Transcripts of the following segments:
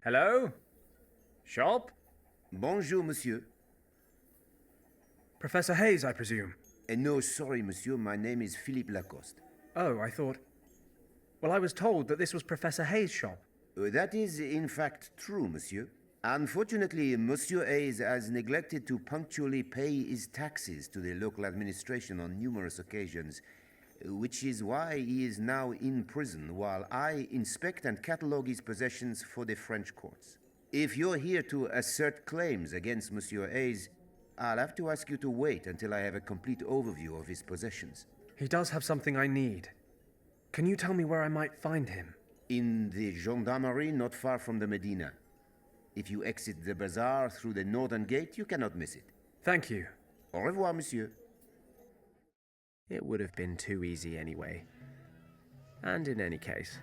Hello? Shop? Bonjour, monsieur. Professor Hayes, I presume. No, sorry, monsieur. My name is Philippe Lacoste. Oh, I thought... Well, I was told that this was Professor Hayes' shop. That is, in fact, true, monsieur. Unfortunately, Monsieur Hayes has neglected to punctually pay his taxes to the local administration on numerous occasions, which is why he is now in prison while I inspect and catalogue his possessions for the French courts. If you're here to assert claims against Monsieur Hayes, I'll have to ask you to wait until I have a complete overview of his possessions. He does have something I need. Can you tell me where I might find him? In the gendarmerie not far from the Medina. If you exit the bazaar through the northern gate, you cannot miss it. Thank you. Au revoir, monsieur. It would have been too easy anyway. And in any case,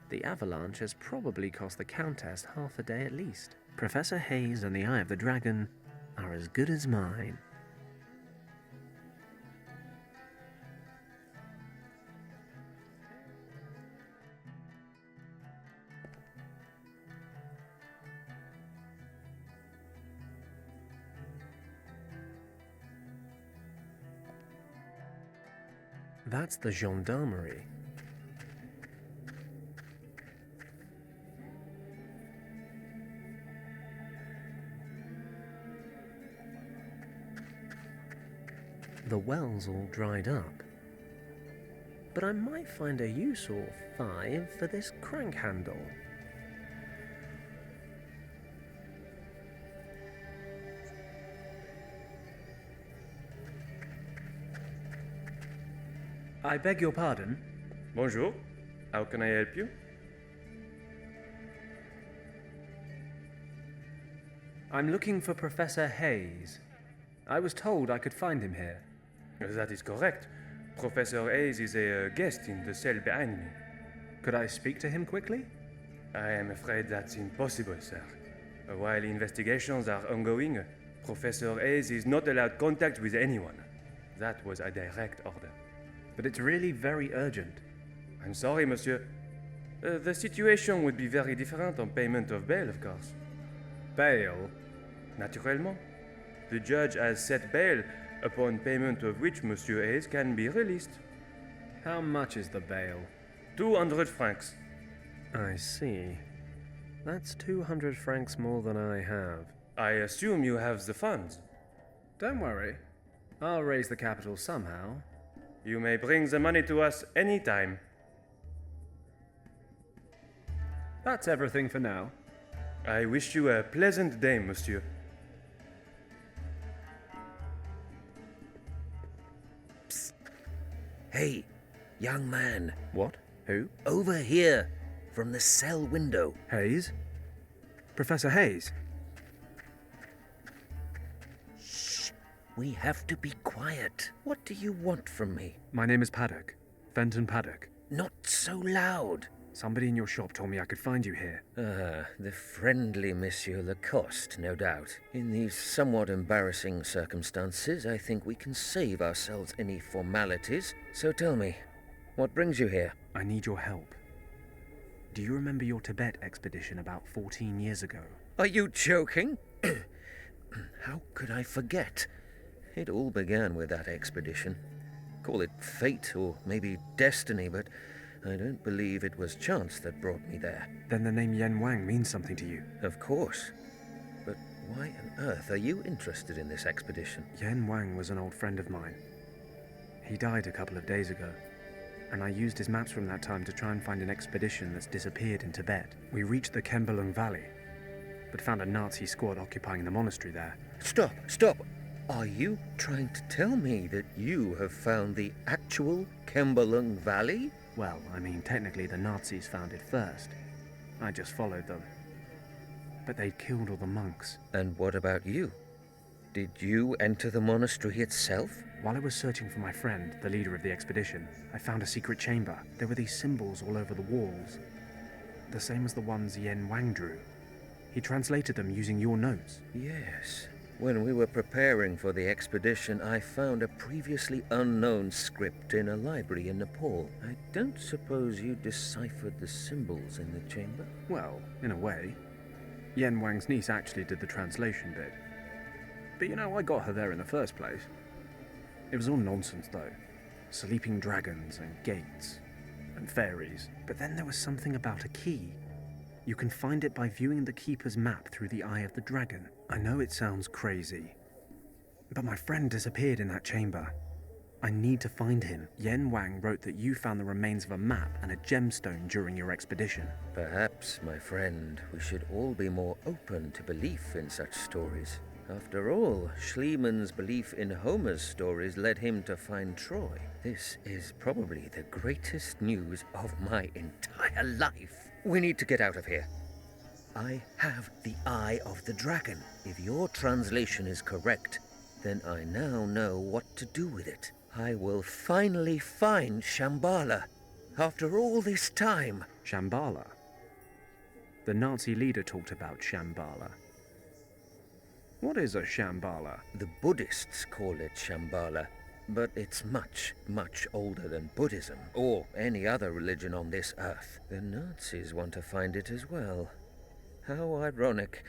the avalanche has probably cost the Countess half a day at least. Professor Hayes and the Eye of the Dragon are as good as mine. That's the gendarmerie. The well's all dried up. But I might find a use or five for this crank handle. I beg your pardon? Bonjour. How can I help you? I'm looking for Professor Hayes. I was told I could find him here. That is correct. Professor Hayes is a guest in the cell behind me. Could I speak to him quickly? I am afraid that's impossible, sir. While investigations are ongoing, Professor Hayes is not allowed contact with anyone. That was a direct order. But it's really very urgent. I'm sorry, monsieur. The situation would be very different on payment of bail, of course. Bail? Naturellement. The judge has set bail, upon payment of which Monsieur Hayes can be released. How much is the bail? 200 francs. I see. That's 200 francs more than I have. I assume you have the funds. Don't worry. I'll raise the capital somehow. You may bring the money to us any time. That's everything for now. I wish you a pleasant day, monsieur. Psst. Hey, young man. What? Who? Over here, from the cell window. Hayes? Professor Hayes? Shh. We have to be quiet. What do you want from me? My name is Paddock. Fenton Paddock. Not so loud. Somebody in your shop told me I could find you here. The friendly Monsieur Lacoste, no doubt. In these somewhat embarrassing circumstances, I think we can save ourselves any formalities. So tell me, what brings you here? I need your help. Do you remember your Tibet expedition about 14 years ago? Are you joking? How could I forget? It all began with that expedition. Call it fate or maybe destiny, but I don't believe it was chance that brought me there. Then the name Yen Wang means something to you. Of course. But why on earth are you interested in this expedition? Yen Wang was an old friend of mine. He died a couple of days ago, and I used his maps from that time to try and find an expedition that's disappeared in Tibet. We reached the Kembalung Valley, but found a Nazi squad occupying the monastery there. Stop! Are you trying to tell me that you have found the actual Kembalung Valley? Well, I mean, technically the Nazis found it first. I just followed them. But they'd killed all the monks. And what about you? Did you enter the monastery itself? While I was searching for my friend, the leader of the expedition, I found a secret chamber. There were these symbols all over the walls. The same as the ones Yen Wang drew. He translated them using your notes. Yes. When we were preparing for the expedition, I found a previously unknown script in a library in Nepal. I don't suppose you deciphered the symbols in the chamber? Well, in a way. Yen Wang's niece actually did the translation bit. But you know, I got her there in the first place. It was all nonsense, though. Sleeping dragons and gates and fairies. But then there was something about a key. You can find it by viewing the keeper's map through the eye of the dragon. I know it sounds crazy, but my friend disappeared in that chamber. I need to find him. Yen Wang wrote that you found the remains of a map and a gemstone during your expedition. Perhaps, my friend, we should all be more open to belief in such stories. After all, Schliemann's belief in Homer's stories led him to find Troy. This is probably the greatest news of my entire life. We need to get out of here. I have the Eye of the Dragon. If your translation is correct, then I now know what to do with it. I will finally find Shambhala. After all this time. Shambhala? The Nazi leader talked about Shambhala. What is a Shambhala? The Buddhists call it Shambhala, but it's much, much older than Buddhism, or any other religion on this earth. The Nazis want to find it as well. How ironic.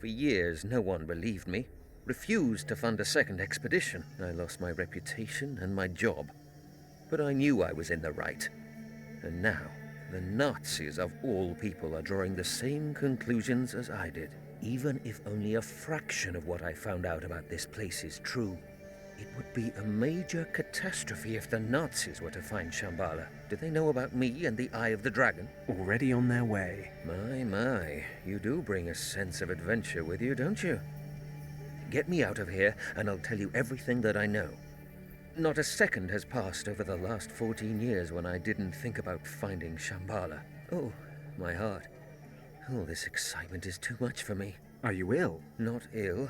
For years, no one believed me. Refused to fund a second expedition. I lost my reputation and my job. But I knew I was in the right. And now, the Nazis of all people are drawing the same conclusions as I did. Even if only a fraction of what I found out about this place is true, it would be a major catastrophe if the Nazis were to find Shambhala. Do they know about me and the Eye of the Dragon? Already on their way. My, you do bring a sense of adventure with you, don't you? Get me out of here, and I'll tell you everything that I know. Not a second has passed over the last 14 years when I didn't think about finding Shambhala. Oh, my heart. All this excitement is too much for me. Are you ill? Not ill,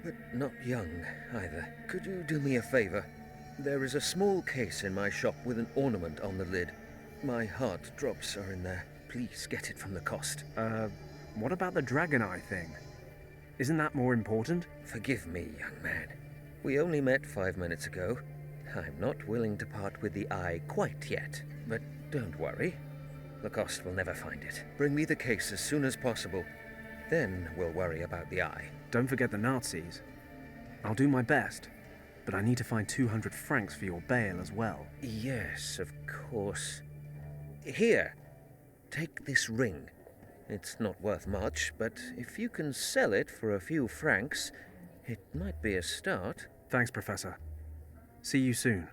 but not young either. Could you do me a favor? There is a small case in my shop with an ornament on the lid. My heart drops are in there. Please get it from the cost. What about the dragon eye thing? Isn't that more important? Forgive me, young man. We only met 5 minutes ago. I'm not willing to part with the eye quite yet, but don't worry. Lacoste will never find it. Bring me the case as soon as possible. Then we'll worry about the eye. Don't forget the Nazis. I'll do my best, but I need to find 200 francs for your bail as well. Yes, of course. Here, take this ring. It's not worth much, but if you can sell it for a few francs, it might be a start. Thanks, Professor. See you soon.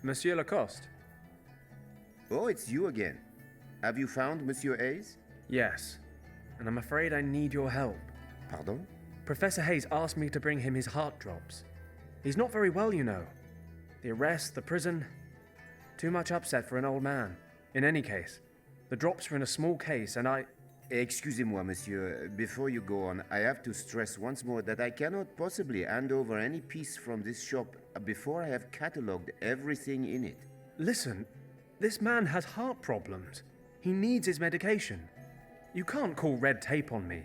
Monsieur Lacoste? Oh, it's you again. Have you found Monsieur Hayes? Yes, and I'm afraid I need your help. Pardon? Professor Hayes asked me to bring him his heart drops. He's not very well, you know. The arrest, the prison. Too much upset for an old man. In any case, the drops are in a small case, and I... Excusez-moi, monsieur. Before you go on, I have to stress once more that I cannot possibly hand over any piece from this shop before I have catalogued everything in it. Listen, this man has heart problems. He needs his medication. You can't call red tape on me.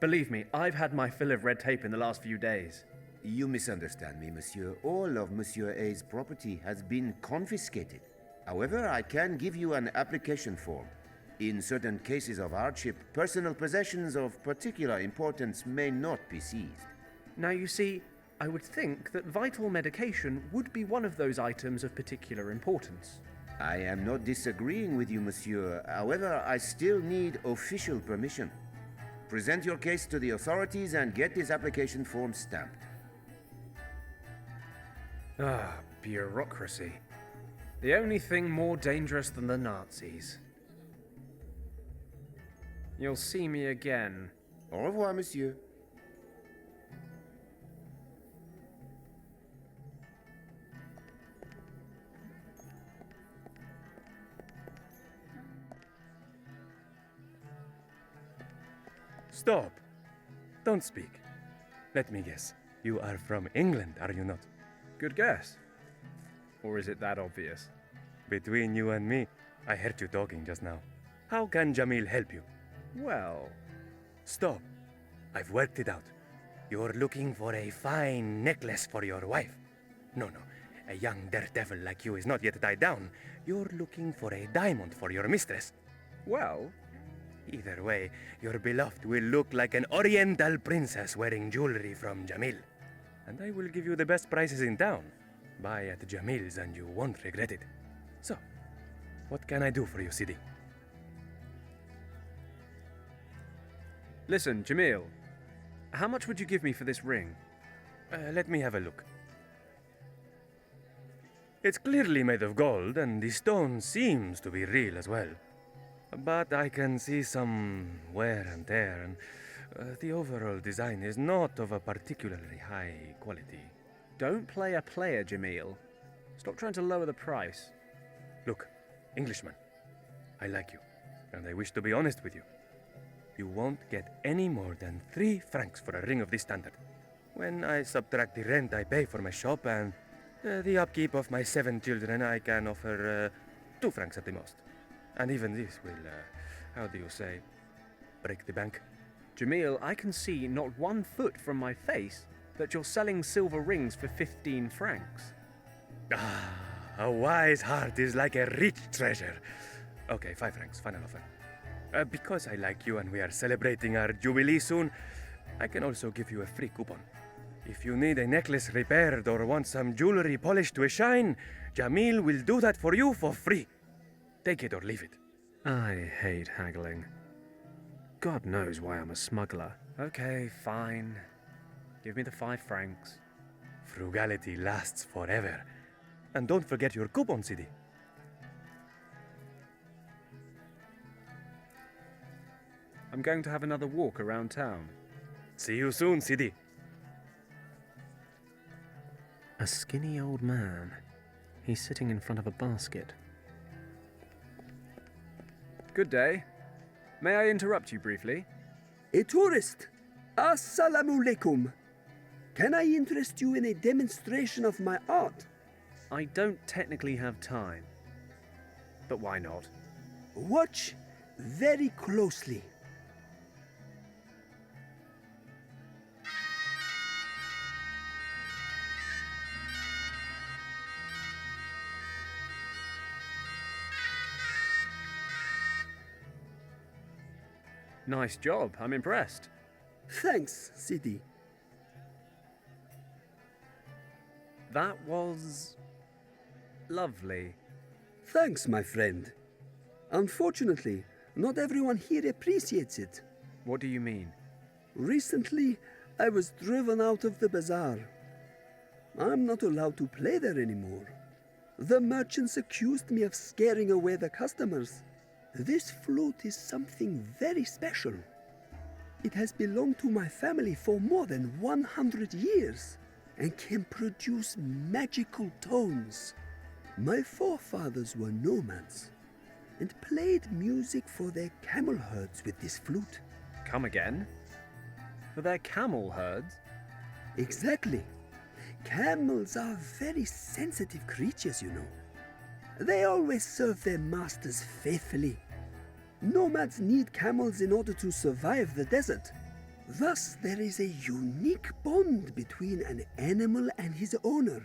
Believe me, I've had my fill of red tape in the last few days. You misunderstand me, monsieur. All of Monsieur Hayes' property has been confiscated. However, I can give you an application form. In certain cases of hardship, personal possessions of particular importance may not be seized. Now, you see, I would think that vital medication would be one of those items of particular importance. I am not disagreeing with you, monsieur. However, I still need official permission. Present your case to the authorities and get this application form stamped. Ah, bureaucracy. The only thing more dangerous than the Nazis. You'll see me again. Au revoir, monsieur. Stop. Don't speak. Let me guess. You are from England, are you not? Good guess. Or is it that obvious? Between you and me, I heard you talking just now. How can Jamil help you? Well, Stop. I've worked it out. You're looking for a fine necklace for your wife. No, a young daredevil like you is not yet tied down. You're looking for a diamond for your mistress. well, Either way, your beloved will look like an oriental princess wearing jewelry from Jamil. And I will give you the best prices in town. Buy at Jamil's and you won't regret it. So, what can I do for you, Sidi? listen, Jamil. How much would you give me for this ring? Let me have a look. It's clearly made of gold, and the stone seems to be real as well. But I can see some wear and tear, and the overall design is not of a particularly high quality. Don't play a player, Jamil. Stop trying to lower the price. Look, Englishman, I like you, and I wish to be honest with you. You won't get any more than 3 francs for a ring of this standard. When I subtract the rent I pay for my shop and the upkeep of my 7 children, I can offer 2 francs at the most. And even this will, how do you say, break the bank. Jamil, I can see not 1 foot from my face that you're selling silver rings for 15 francs. A wise heart is like a rich treasure. Okay, 5 francs, final offer. Because I like you and we are celebrating our jubilee soon, I can also give you a free coupon. If you need a necklace repaired or want some jewelry polished to a shine, Jamil will do that for you for free. Take it or leave it. I hate haggling. God knows why I'm a smuggler. Okay, fine. Give me the 5 francs. Frugality lasts forever. And don't forget your coupon, Sidi. I'm going to have another walk around town. See you soon, Sidi. A skinny old man. He's sitting in front of a basket. Good day. May I interrupt you briefly? A tourist. Assalamu alaikum. Can I interest you in a demonstration of my art? I don't technically have time. But why not? Watch very closely. Nice job. I'm impressed. Thanks, Sidi. That was lovely. Thanks, my friend. Unfortunately, not everyone here appreciates it. What do you mean? Recently, I was driven out of the bazaar. I'm not allowed to play there anymore. The merchants accused me of scaring away the customers. This flute is something very special. It has belonged to my family for more than 100 years and can produce magical tones. My forefathers were nomads and played music for their camel herds with this flute. Come again? For their camel herds? Exactly. Camels are very sensitive creatures, you know. They always serve their masters faithfully. Nomads need camels in order to survive the desert. Thus, there is a unique bond between an animal and his owner,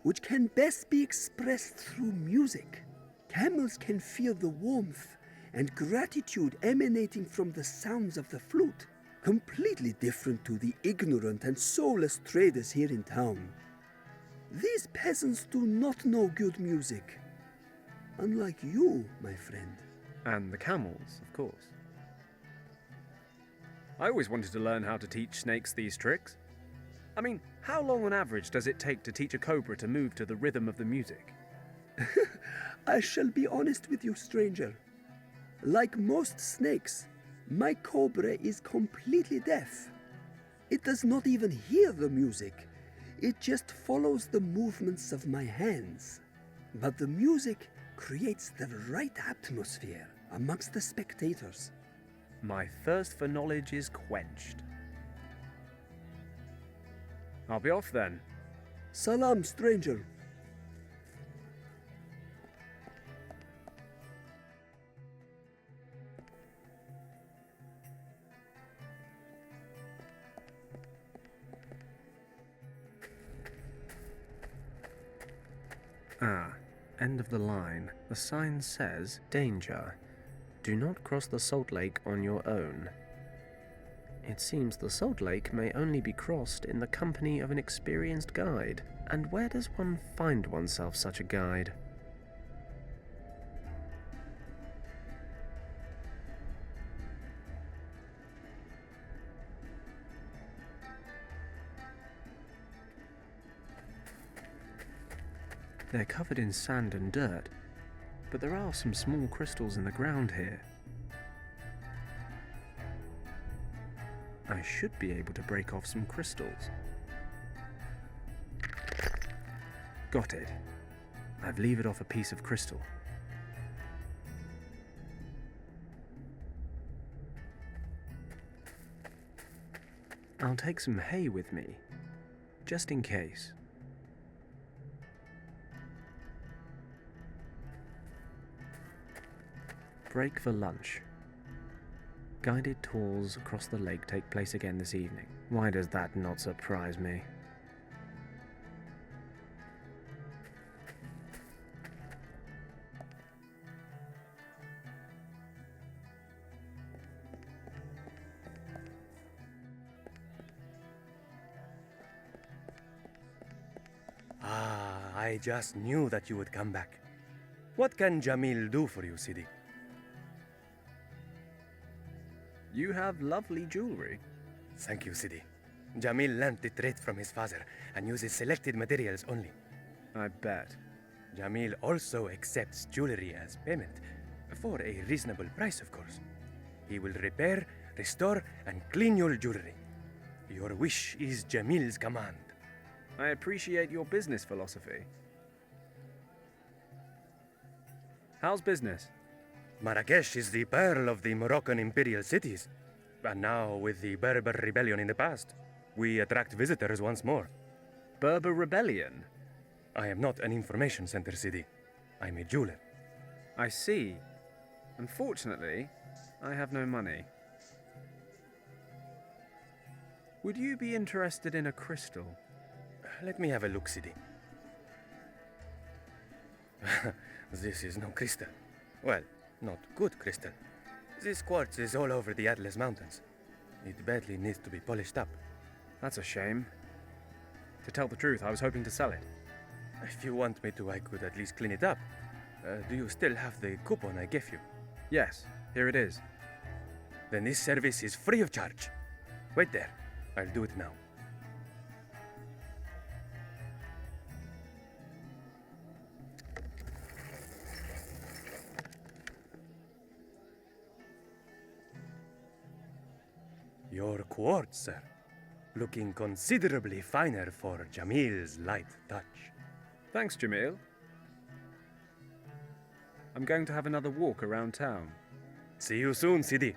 which can best be expressed through music. Camels can feel the warmth and gratitude emanating from the sounds of the flute, completely different to the ignorant and soulless traders here in town. These peasants do not know good music. Unlike you, my friend. And the camels, of course. I always wanted to learn how to teach snakes these tricks. I mean, how long on average does it take to teach a cobra to move to the rhythm of the music? I shall be honest with you, stranger. Like most snakes, my cobra is completely deaf. It does not even hear the music. It just follows the movements of my hands. But the music creates the right atmosphere amongst the spectators. My thirst for knowledge is quenched. I'll be off then. Salam, stranger. Ah, end of the line. The sign says, "Danger. Do not cross the Salt Lake on your own." It seems the Salt Lake may only be crossed in the company of an experienced guide. And where does one find oneself such a guide? They're covered in sand and dirt, but there are some small crystals in the ground here. I should be able to break off some crystals. Got it. I've levered off a piece of crystal. I'll take some hay with me, just in case. Break for lunch. Guided tours across the lake take place again this evening. Why does that not surprise me? I just knew that you would come back. What can Jamil do for you, Sidi? You have lovely jewelry. Thank you, Sidi. Jamil learned the trade from his father and uses selected materials only. I bet. Jamil also accepts jewelry as payment, for a reasonable price, of course. He will repair, restore, and clean your jewelry. Your wish is Jamil's command. I appreciate your business philosophy. How's business? Marrakesh is the pearl of the Moroccan imperial cities. And now, with the Berber rebellion in the past, we attract visitors once more. Berber rebellion? I am not an information center, Sidi. I'm a jeweler. I see. Unfortunately, I have no money. Would you be interested in a crystal? Let me have a look, Sidi. This is no crystal. Well, not good crystal. This quartz is all over the Atlas Mountains. It badly needs to be polished up. That's a shame. To tell the truth, I was hoping to sell it. If you want me to, I could at least clean it up. Do you still have the coupon I gave you? Yes, here it is. Then this service is free of charge. Wait there. I'll do it now. Your quartz, sir. Looking considerably finer for Jamil's light touch. Thanks, Jamil. I'm going to have another walk around town. See you soon, Sidi.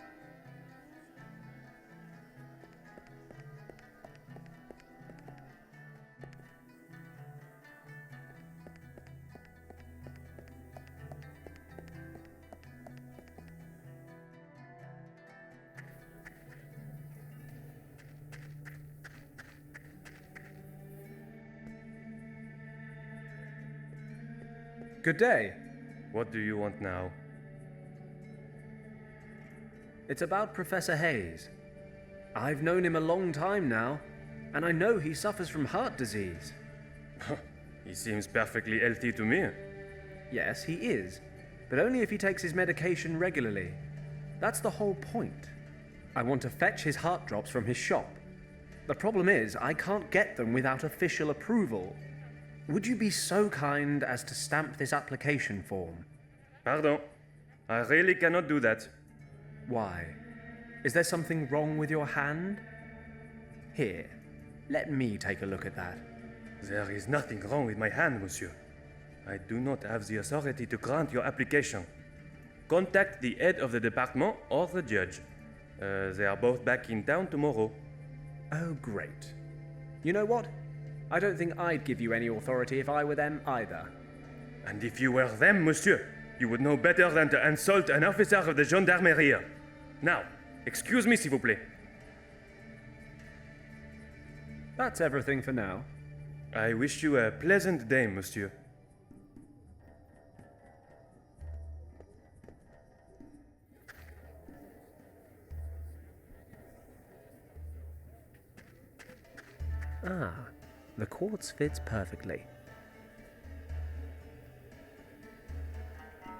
Good day. What do you want now? It's about Professor Hayes. I've known him a long time now, and I know he suffers from heart disease. He seems perfectly healthy to me. Yes, he is, but only if he takes his medication regularly. That's the whole point. I want to fetch his heart drops from his shop. The problem is, I can't get them without official approval. Would you be so kind as to stamp this application form? Pardon. I really cannot do that. Why? Is there something wrong with your hand? Here, let me take a look at that. There is nothing wrong with my hand, monsieur. I do not have the authority to grant your application. Contact the head of the department or the judge. They are both back in town tomorrow. Oh, great. You know what? I don't think I'd give you any authority if I were them either. And if you were them, monsieur, you would know better than to insult an officer of the gendarmerie. Now, excuse me, s'il vous plaît. That's everything for now. I wish you a pleasant day, monsieur. Ah, the quartz fits perfectly.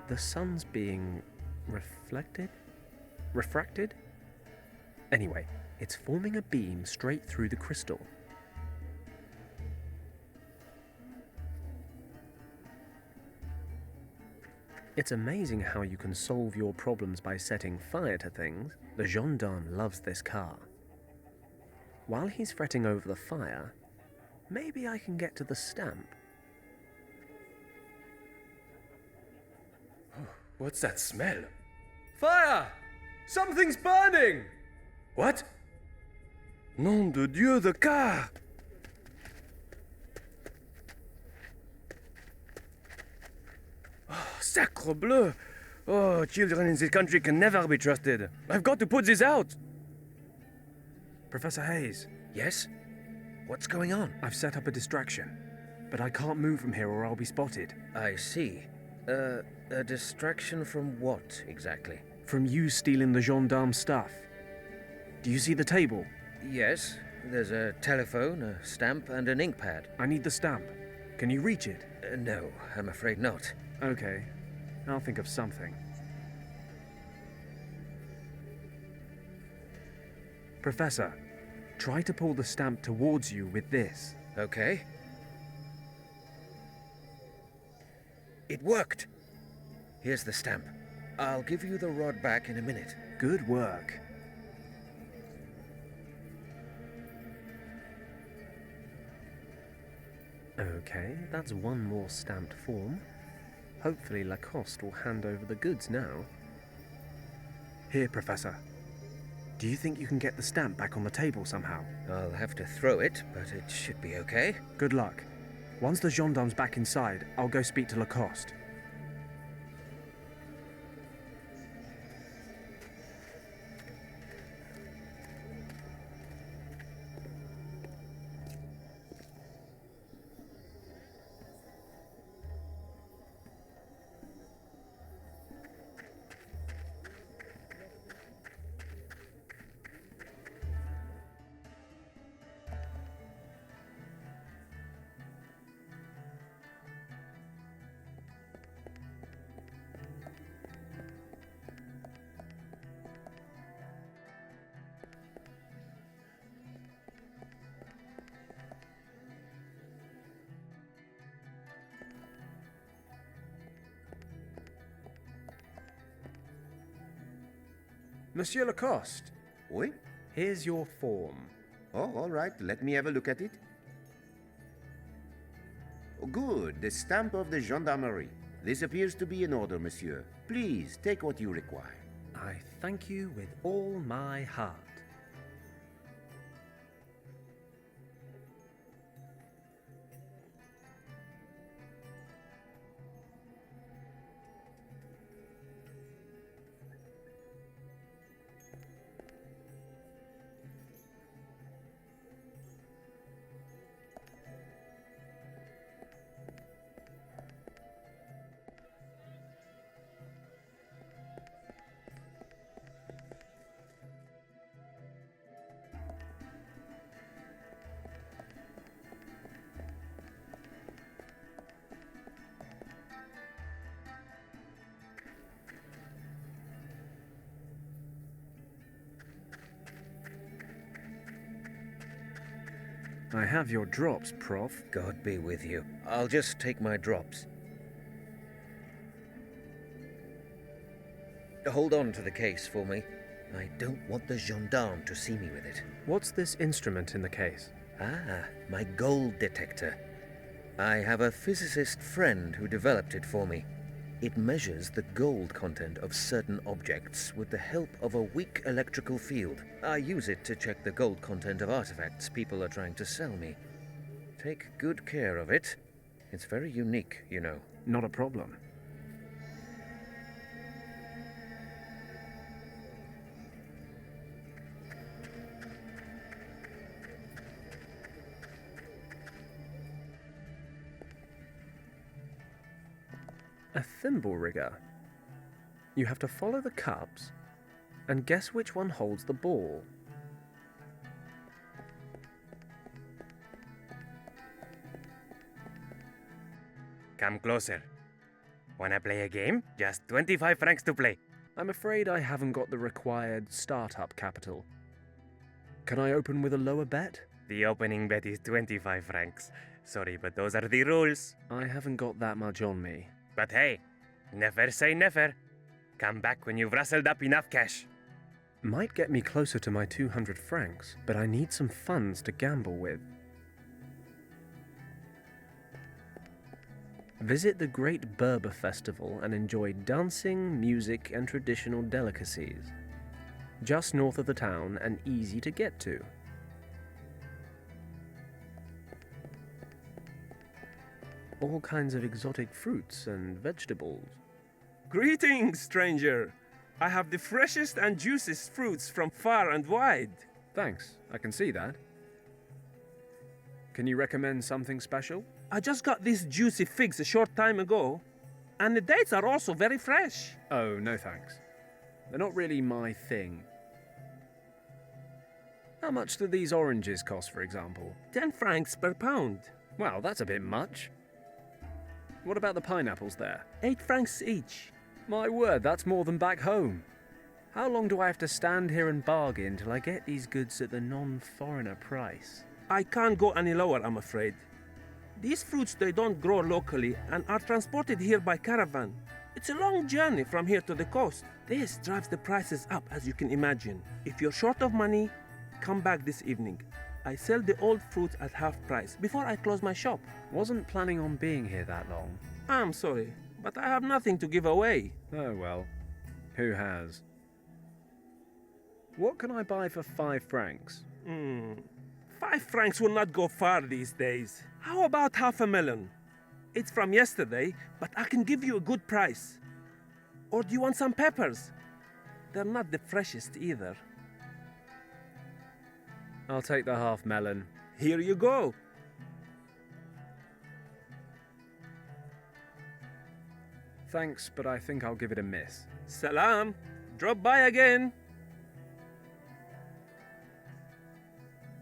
The sun's being reflected? Refracted? Anyway, it's forming a beam straight through the crystal. It's amazing how you can solve your problems by setting fire to things. The gendarme loves this car. While he's fretting over the fire, maybe I can get to the stamp. What's that smell? Fire! Something's burning! What? Nom de Dieu, the car! Oh, sacre bleu! Oh, children in this country can never be trusted. I've got to put this out! Professor Hayes, Yes? What's going on? I've set up a distraction, but I can't move from here or I'll be spotted. I see. A distraction from what, exactly? From you stealing the gendarme's stuff. Do you see the table? Yes, there's a telephone, a stamp, and an ink pad. I need the stamp. Can you reach it? No, I'm afraid not. Okay, I'll think of something. Professor, try to pull the stamp towards you with this. Okay. It worked! Here's the stamp. I'll give you the rod back in a minute. Good work. Okay, that's one more stamped form. Hopefully Lacoste will hand over the goods now. Here, Professor. Do you think you can get the stamp back on the table somehow? I'll have to throw it, but it should be okay. Good luck. Once the gendarme's back inside, I'll go speak to Lacoste. Monsieur Lacoste, Oui? here's your form. Oh, all right. Let me have a look at it. Oh, good. The stamp of the gendarmerie. This appears to be in order, monsieur. Please, take what you require. I thank you with all my heart. I have your drops, Prof. God be with you. I'll just take my drops. Hold on to the case for me. I don't want the gendarme to see me with it. What's this instrument in the case? Ah, my gold detector. I have a physicist friend who developed it for me. It measures the gold content of certain objects with the help of a weak electrical field. I use it to check the gold content of artifacts people are trying to sell me. Take good care of it. It's very unique, you know. Not a problem. A thimble rigger. You have to follow the cups and guess which one holds the ball. Come closer. Wanna play a game? Just 25 francs to play. I'm afraid I haven't got the required startup capital. Can I open with a lower bet? The opening bet is 25 francs. Sorry, but those are the rules. I haven't got that much on me. But hey, never say never. Come back when you've rustled up enough cash. Might get me closer to my 200 francs, but I need some funds to gamble with. Visit the Great Berber Festival and enjoy dancing, music, and traditional delicacies. Just north of the town and easy to get to. All kinds of exotic fruits and vegetables. Greetings, stranger. I have the freshest and juiciest fruits from far and wide. Thanks, I can see that. Can you recommend something special? I just got these juicy figs a short time ago, and the dates are also very fresh. Oh, no thanks. They're not really my thing. How much do these oranges cost, for example? 10 francs per pound. Well, that's a bit much. What about the pineapples there? 8 francs each. My word, that's more than back home. How long do I have to stand here and bargain till I get these goods at the non-foreigner price? I can't go any lower, I'm afraid. These fruits, they don't grow locally and are transported here by caravan. It's a long journey from here to the coast. This drives the prices up, as you can imagine. If you're short of money, come back this evening. I sell the old fruit at half price before I close my shop. Wasn't planning on being here that long. I'm sorry, but I have nothing to give away. Oh well, who has? What can I buy for 5 francs? 5 francs will not go far these days. How about half a melon? It's from yesterday, but I can give you a good price. Or do you want some peppers? They're not the freshest either. I'll take the half melon. Here you go. Thanks, but I think I'll give it a miss. Salam. Drop by again.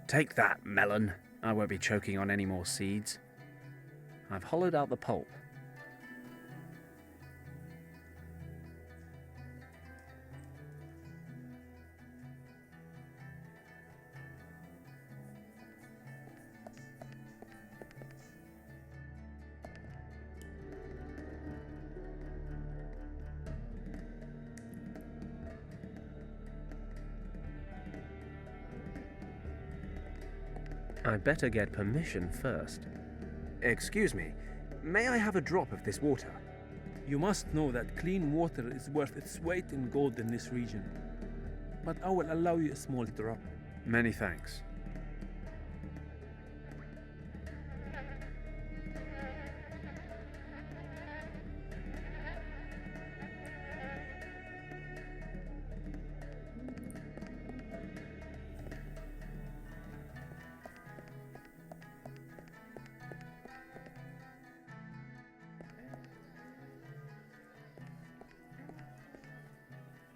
Take that, melon. I won't be choking on any more seeds. I've hollowed out the pulp. I better get permission first. Excuse me, may I have a drop of this water? You must know that clean water is worth its weight in gold in this region. But I will allow you a small drop. Many thanks.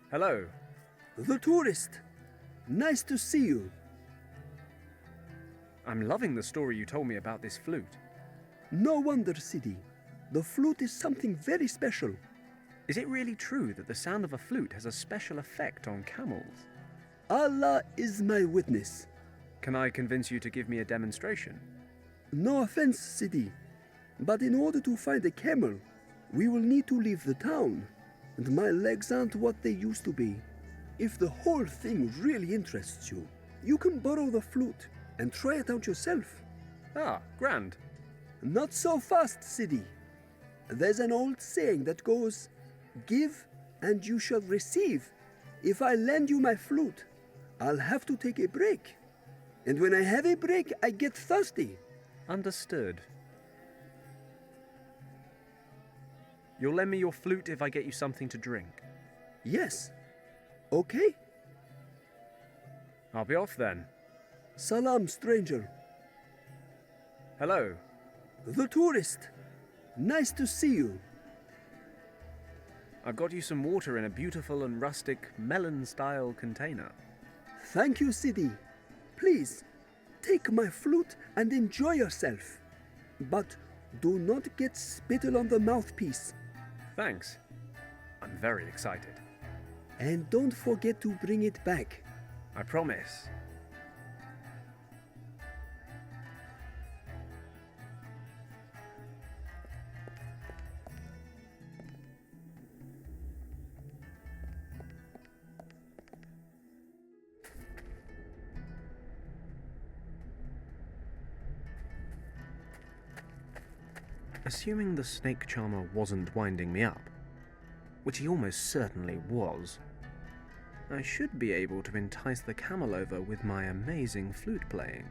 Hello. The tourist. Nice to see you. I'm loving the story you told me about this flute. No wonder, Sidi. The flute is something very special. Is it really true that the sound of a flute has a special effect on camels? Allah is my witness. Can I convince you to give me a demonstration? No offense, Sidi, but in order to find a camel, we will need to leave the town, and my legs aren't what they used to be. If the whole thing really interests you, you can borrow the flute and try it out yourself. Ah, grand. Not so fast, Sidi. There's an old saying that goes, "Give and you shall receive." If I lend you my flute, I'll have to take a break. And when I have a break, I get thirsty. Understood. You'll lend me your flute if I get you something to drink. Yes. Okay? I'll be off then. Salam, stranger. Hello. The tourist. Nice to see you. I've got you some water in a beautiful and rustic melon-style container. Thank you, Sidi. Please, take my flute and enjoy yourself. But do not get spittle on the mouthpiece. Thanks. I'm very excited. And don't forget to bring it back. I promise. Assuming the snake charmer wasn't winding me up, which he almost certainly was, I should be able to entice the camel over with my amazing flute playing.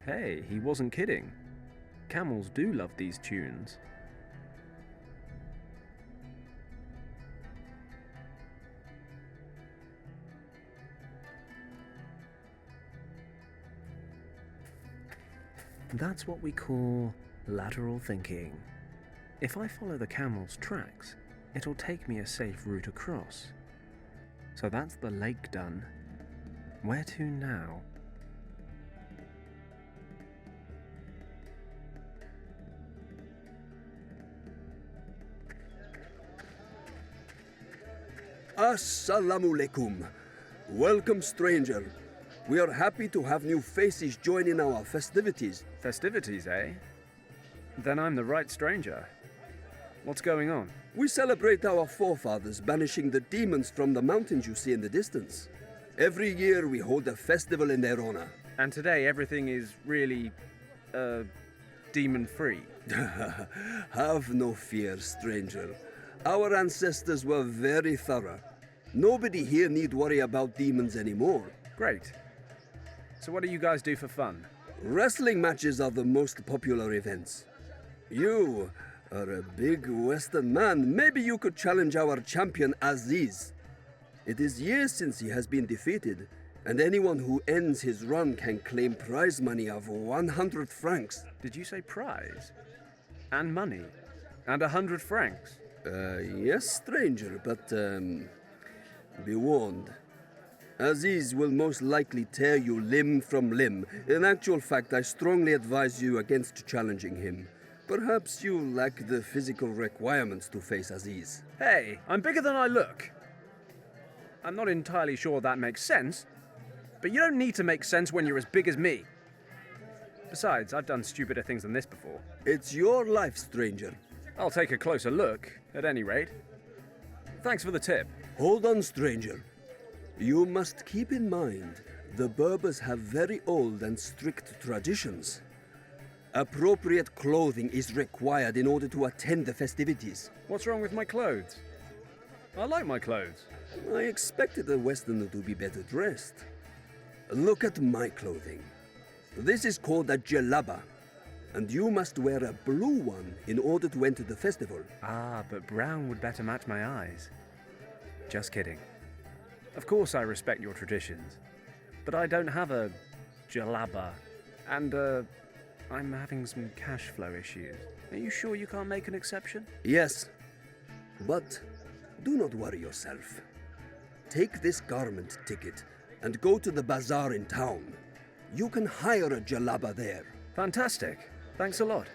Hey, he wasn't kidding. Camels do love these tunes. That's what we call lateral thinking. If I follow the camel's tracks, it'll take me a safe route across. So that's the lake done. Where to now? Assalamu alaikum. Welcome, stranger. We are happy to have new faces join in our festivities. Festivities, eh? Then I'm the right stranger. What's going on? We celebrate our forefathers banishing the demons from the mountains you see in the distance. Every year we hold a festival in their honor. And today everything is really, demon-free. Have no fear, stranger. Our ancestors were very thorough. Nobody here need worry about demons anymore. Great. So what do you guys do for fun? Wrestling matches are the most popular events. You are a big Western man. Maybe you could challenge our champion Aziz. It is years since he has been defeated, and anyone who ends his run can claim prize money of 100 francs. Did you say prize? And money? And 100 francs? Yes, stranger, but, be warned. Aziz will most likely tear you limb from limb. In actual fact, I strongly advise you against challenging him. Perhaps you lack the physical requirements to face Aziz. Hey, I'm bigger than I look. I'm not entirely sure that makes sense, but you don't need to make sense when you're as big as me. Besides, I've done stupider things than this before. It's your life, stranger. I'll take a closer look, at any rate. Thanks for the tip. Hold on, stranger. You must keep in mind, the Berbers have very old and strict traditions. Appropriate clothing is required in order to attend the festivities. What's wrong with my clothes? I like my clothes. I expected a Westerner to be better dressed. Look at my clothing. This is called a jalaba, and you must wear a blue one in order to enter the festival. Ah, but brown would better match my eyes. Just kidding. Of course I respect your traditions, but I don't have a jalaba, and I'm having some cash flow issues. Are you sure you can't make an exception? Yes, but do not worry yourself. take this garment ticket and go to the bazaar in town. You can hire a jalaba there. Fantastic. Thanks a lot.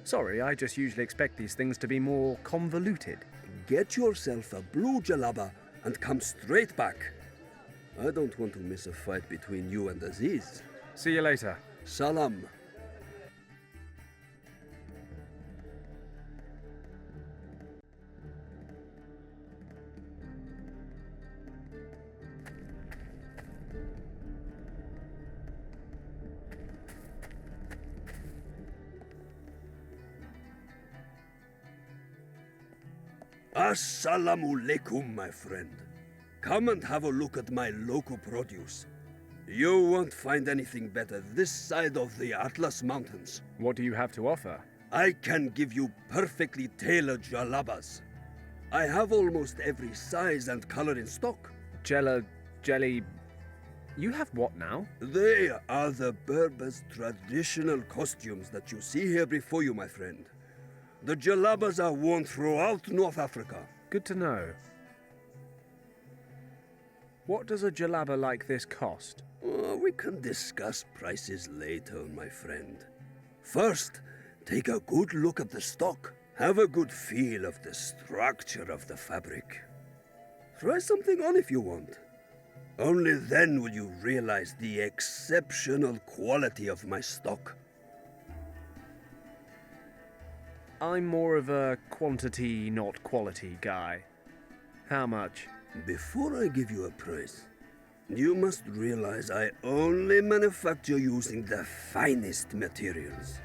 Sorry, I just usually expect these things to be more convoluted. Get yourself a blue jalaba and come straight back. I don't want to miss a fight between you and Aziz. See you later. Salam. Assalamu alaikum, my friend. Come and have a look at my local produce. You won't find anything better this side of the Atlas Mountains. What do you have to offer? I can give you perfectly tailored jalabas. I have almost every size and color in stock. Jelly... You have what now? They are the Berbers' traditional costumes that you see here before you, my friend. The jalabas are worn throughout North Africa. Good to know. What does a jalaba like this cost? We can discuss prices later, my friend. First, take a good look at the stock. Have a good feel of the structure of the fabric. Try something on if you want. Only then will you realize the exceptional quality of my stock. I'm more of a quantity, not quality guy. How much? Before I give you a price, you must realize I only manufacture using the finest materials.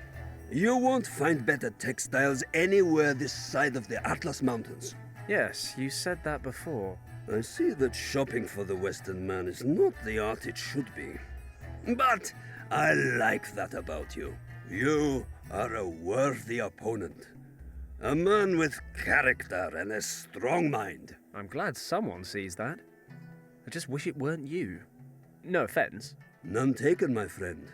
You won't find better textiles anywhere this side of the Atlas Mountains. Yes, you said that before. I see that shopping for the Western man is not the art it should be. But I like that about you. You are a worthy opponent. A man with character and a strong mind. I'm glad someone sees that. I just wish it weren't you. No offense. None taken, my friend.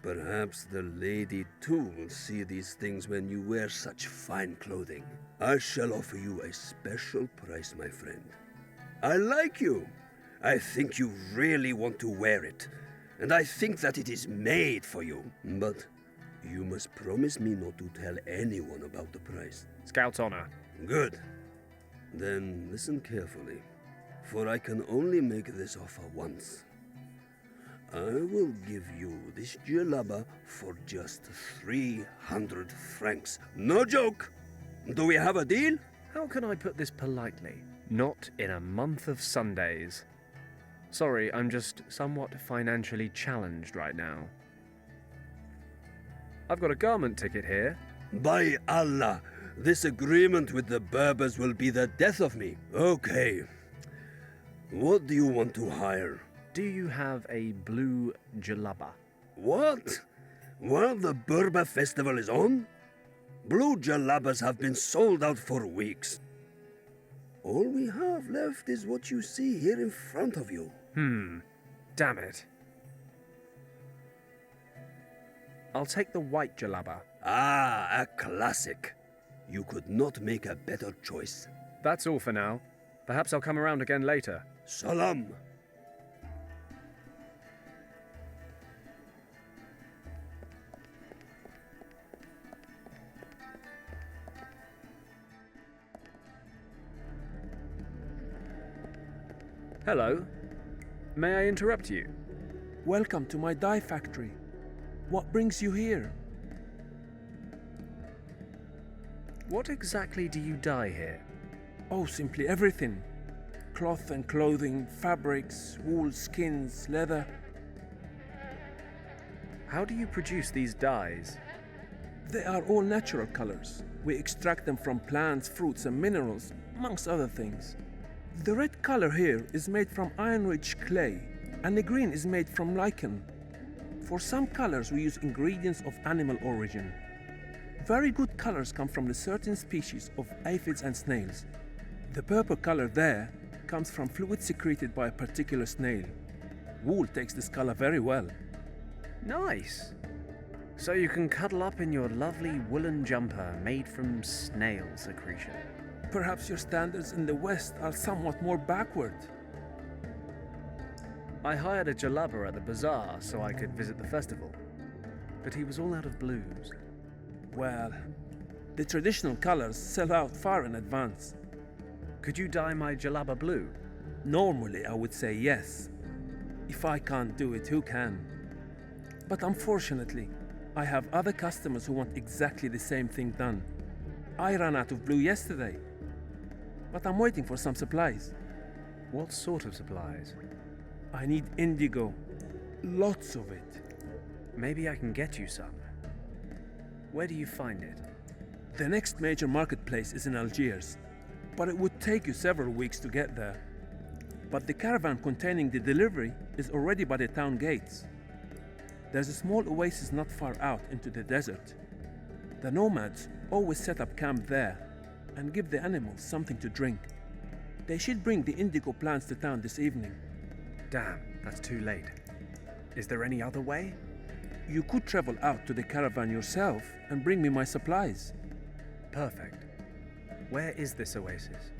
Perhaps the lady too will see these things when you wear such fine clothing. I shall offer you a special price, my friend. I like you. I think you really want to wear it. And I think that it is made for you. But you must promise me not to tell anyone about the price. Scout's honor. Good. Then listen carefully, for I can only make this offer once. I will give you this jalaba for just 300 francs. No joke! Do we have a deal? How can I put this politely? Not in a month of Sundays. Sorry, I'm just somewhat financially challenged right now. I've got a garment ticket here. By Allah, this agreement with the Berbers will be the death of me. Okay. What do you want to hire? Do you have a blue jalaba? What? While the Berber festival is on? Blue jalabas have been sold out for weeks. All we have left is what you see here in front of you. Damn it. I'll take the white jalaba. Ah, a classic. You could not make a better choice. That's all for now. Perhaps I'll come around again later. Salam. Hello. May I interrupt you? Welcome to my dye factory. What brings you here? What exactly do you dye here? Oh, simply everything. Cloth and clothing, fabrics, wool, skins, leather. How do you produce these dyes? They are all natural colors. We extract them from plants, fruits, and minerals, amongst other things. The red color here is made from iron-rich clay, and the green is made from lichen. For some colors, we use ingredients of animal origin. Very good colors come from the certain species of aphids and snails. The purple color there comes from fluid secreted by a particular snail. Wool takes this color very well. Nice. So you can cuddle up in your lovely woolen jumper made from snail secretion. Perhaps your standards in the West are somewhat more backward. I hired a jalaba at the bazaar so I could visit the festival, but he was all out of blues. Well, the traditional colors sell out far in advance. Could you dye my jalaba blue? Normally, I would say yes. If I can't do it, who can? But unfortunately, I have other customers who want exactly the same thing done. I ran out of blue yesterday, but I'm waiting for some supplies. What sort of supplies? I need indigo. Lots of it. Maybe I can get you some. Where do you find it? The next major marketplace is in Algiers, but it would take you several weeks to get there. But the caravan containing the delivery is already by the town gates. There's a small oasis not far out into the desert. The nomads always set up camp there and give the animals something to drink. They should bring the indigo plants to town this evening. Damn, that's too late. Is there any other way? You could travel out to the caravan yourself and bring me my supplies. Perfect. Where is this oasis?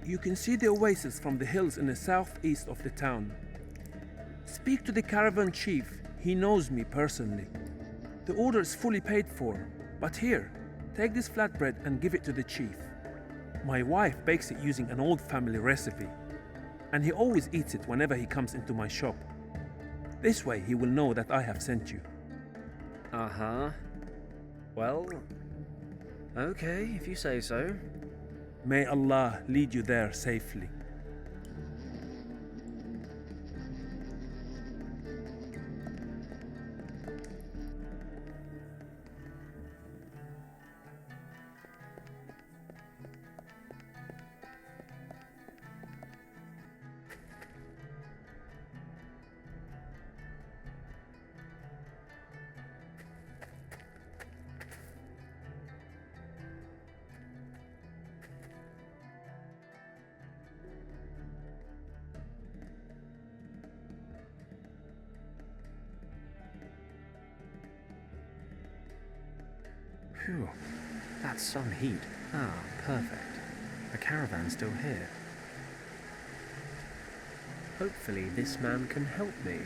You can see the oasis from the hills in the southeast of the town. Speak to the caravan chief. He knows me personally. The order is fully paid for, but here, take this flatbread and give it to the chief. My wife bakes it using an old family recipe, and he always eats it whenever he comes into my shop. This way he will know that I have sent you. Uh-huh. Well, okay, if you say so. May Allah lead you there safely. Phew, that's some heat. Ah, perfect. The caravan's still here. Hopefully this man can help me.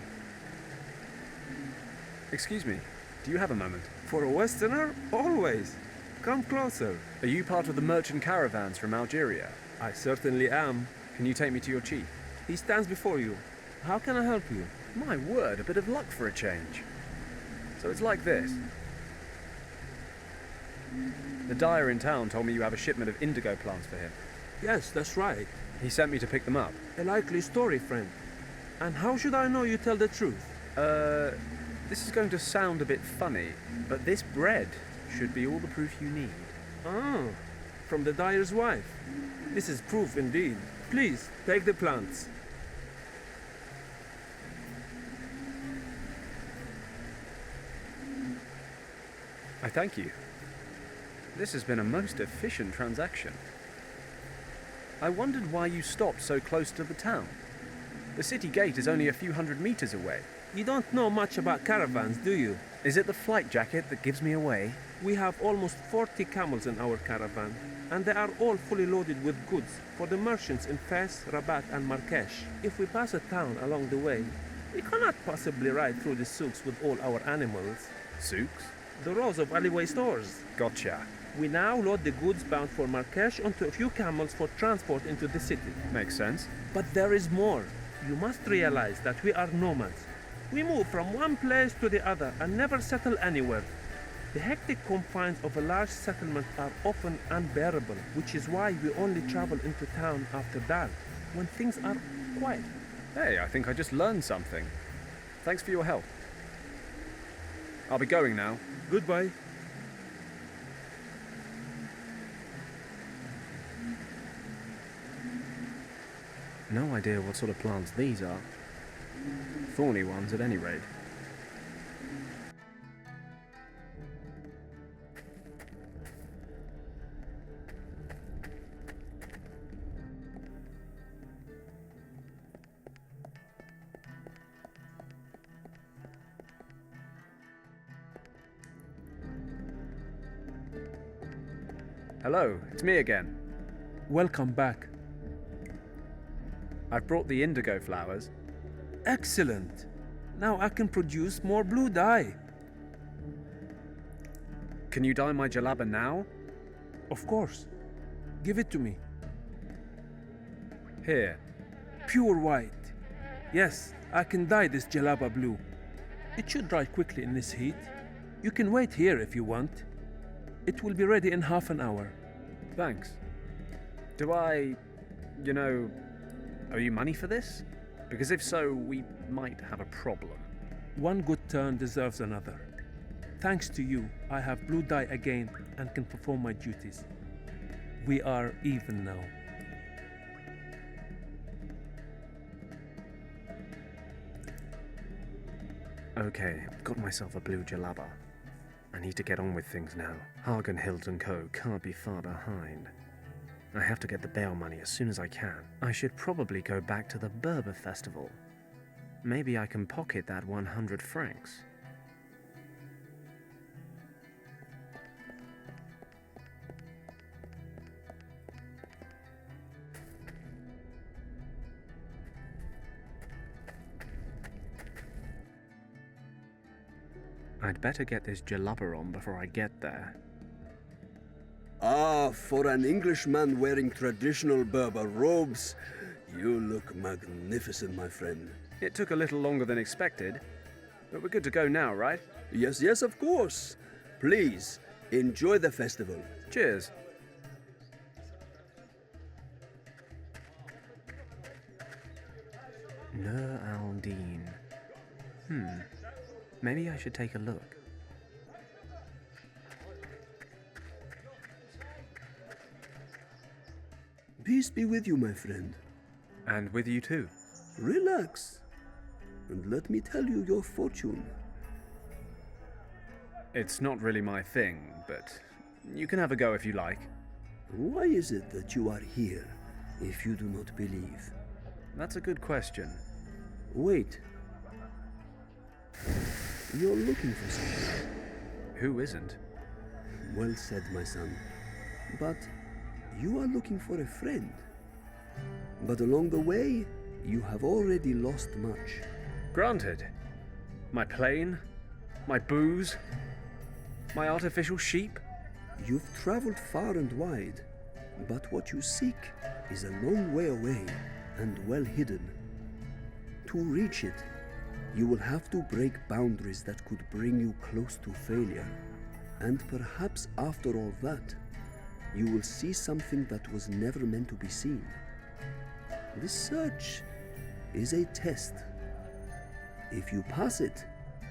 Excuse me, do you have a moment? For a Westerner, always. Come closer. Are you part of the merchant caravans from Algeria? I certainly am. Can you take me to your chief? He stands before you. How can I help you? My word, a bit of luck for a change. So it's like this. The dyer in town told me you have a shipment of indigo plants for him. Yes, that's right. He sent me to pick them up. A likely story, friend. And how should I know you tell the truth? This is going to sound a bit funny, but this bread should be all the proof you need. Ah, from the dyer's wife. This is proof indeed. Please, take the plants. I thank you. This has been a most efficient transaction. I wondered why you stopped so close to the town. The city gate is only a few hundred meters away. You don't know much about caravans, do you? Is it the flight jacket that gives me away? We have almost 40 camels in our caravan, and they are all fully loaded with goods for the merchants in Fez, Rabat and Marrakesh. If we pass a town along the way, we cannot possibly ride through the souks with all our animals. Souks? The rows of alleyway stores. Gotcha. We now load the goods bound for Marrakesh onto a few camels for transport into the city. Makes sense. But there is more. You must realize that we are nomads. We move from one place to the other and never settle anywhere. The hectic confines of a large settlement are often unbearable, which is why we only travel into town after dark, when things are quiet. Hey, I think I just learned something. Thanks for your help. I'll be going now. Goodbye. No idea what sort of plants these are. Thorny ones at any rate. Hello, it's me again. Welcome back. I've brought the indigo flowers. Excellent. Now I can produce more blue dye. Can you dye my jalaba now? Of course. Give it to me. Here. Pure white. Yes, I can dye this jalaba blue. It should dry quickly in this heat. You can wait here if you want. It will be ready in half an hour. Thanks. Do I, owe you money for this? Because if so, we might have a problem. One good turn deserves another. Thanks to you, I have blue dye again and can perform my duties. We are even now. Okay, got myself a blue jalaba. I need to get on with things now. Hagen, Hilt & Co. can't be far behind. I have to get the bail money as soon as I can. I should probably go back to the Berber festival. Maybe I can pocket that 100 francs. I'd better get this jalaba on before I get there. Ah, for an Englishman wearing traditional Berber robes, you look magnificent, my friend. It took a little longer than expected, but we're good to go now, right? Yes, yes, of course. Please, enjoy the festival. Cheers. Nur al-Din. Maybe I should take a look. Peace be with you, my friend. And with you too. Relax, and let me tell you your fortune. It's not really my thing, but you can have a go if you like. Why is it that you are here if you do not believe? That's a good question. Wait. You're looking for something. Who isn't? Well said, my son. But you are looking for a friend. But along the way, you have already lost much. Granted. My plane, my booze, my artificial sheep. You've traveled far and wide, but what you seek is a long way away and well hidden. To reach it, you will have to break boundaries that could bring you close to failure. And perhaps after all that, you will see something that was never meant to be seen. This search is a test. If you pass it,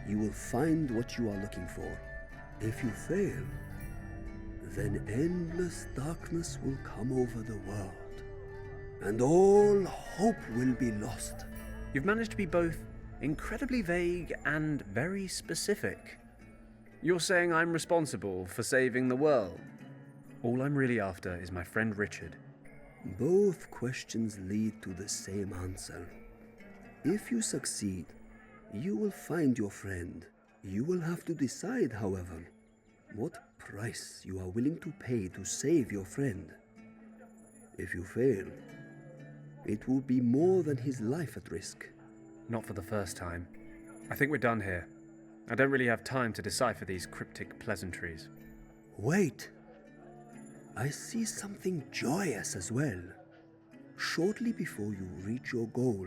you will find what you are looking for. If you fail, then endless darkness will come over the world, and all hope will be lost. You've managed to be both incredibly vague and very specific. You're saying I'm responsible for saving the world. All I'm really after is my friend Richard. Both questions lead to the same answer. If you succeed, you will find your friend. You will have to decide, however, what price you are willing to pay to save your friend. If you fail, it will be more than his life at risk. Not for the first time. I think we're done here. I don't really have time to decipher these cryptic pleasantries. Wait! I see something joyous as well. Shortly before you reach your goal,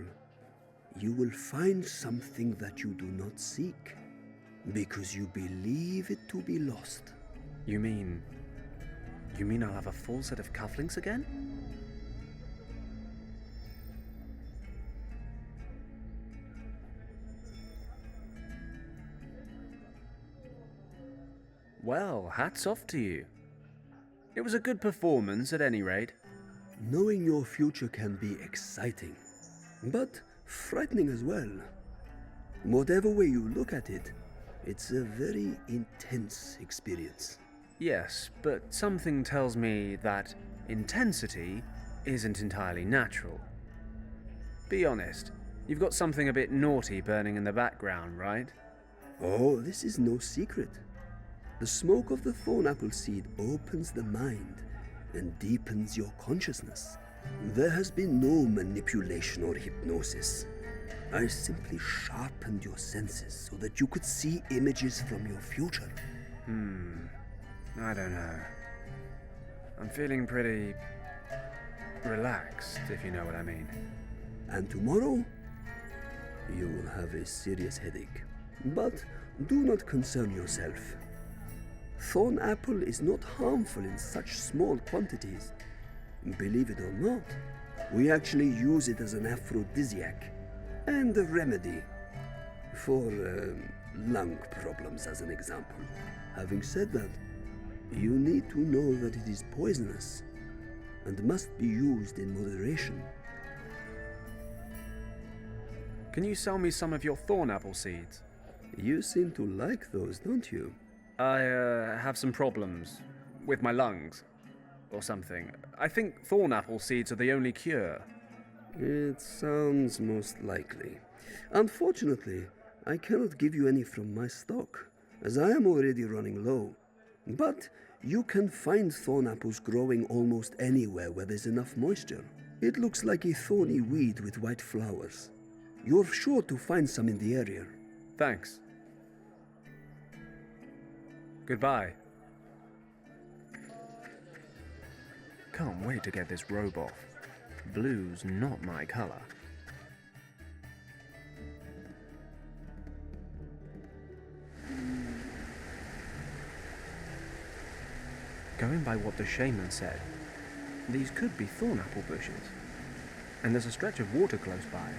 you will find something that you do not seek, because you believe it to be lost. You mean I'll have a full set of cufflinks again? Well, hats off to you. It was a good performance at any rate. Knowing your future can be exciting, but frightening as well. Whatever way you look at it, it's a very intense experience. Yes, but something tells me that intensity isn't entirely natural. Be honest, you've got something a bit naughty burning in the background, right? Oh, this is no secret. The smoke of the thorn apple seed opens the mind and deepens your consciousness. There has been no manipulation or hypnosis. I simply sharpened your senses so that you could see images from your future. I don't know. I'm feeling pretty relaxed, if you know what I mean. And tomorrow, you will have a serious headache. But do not concern yourself. Thorn apple is not harmful in such small quantities. Believe it or not, we actually use it as an aphrodisiac and a remedy for lung problems, as an example. Having said that, you need to know that it is poisonous and must be used in moderation. Can you sell me some of your thorn apple seeds? You seem to like those, don't you? I have some problems with my lungs or something. I think thorn apple seeds are the only cure. It sounds most likely. Unfortunately, I cannot give you any from my stock, as I am already running low. But you can find thorn apples growing almost anywhere where there's enough moisture. It looks like a thorny weed with white flowers. You're sure to find some in the area. Thanks. Goodbye. Can't wait to get this robe off. Blue's not my color. Going by what the shaman said, these could be thorn apple bushes. And there's a stretch of water close by,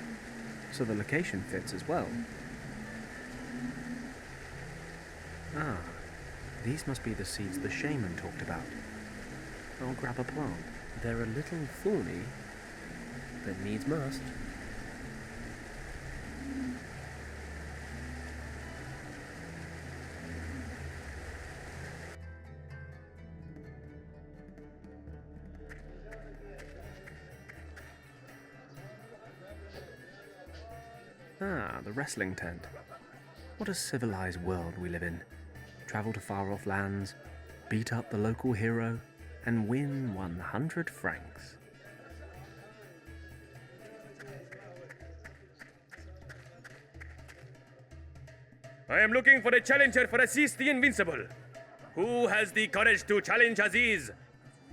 so the location fits as well. Ah, these must be the seeds the shaman talked about. I'll grab a plant. They're a little thorny, but needs must. Ah, the wrestling tent. What a civilized world we live in. Travel to far-off lands, beat up the local hero, and win 100 francs. I am looking for a challenger for Aziz the Invincible. Who has the courage to challenge Aziz?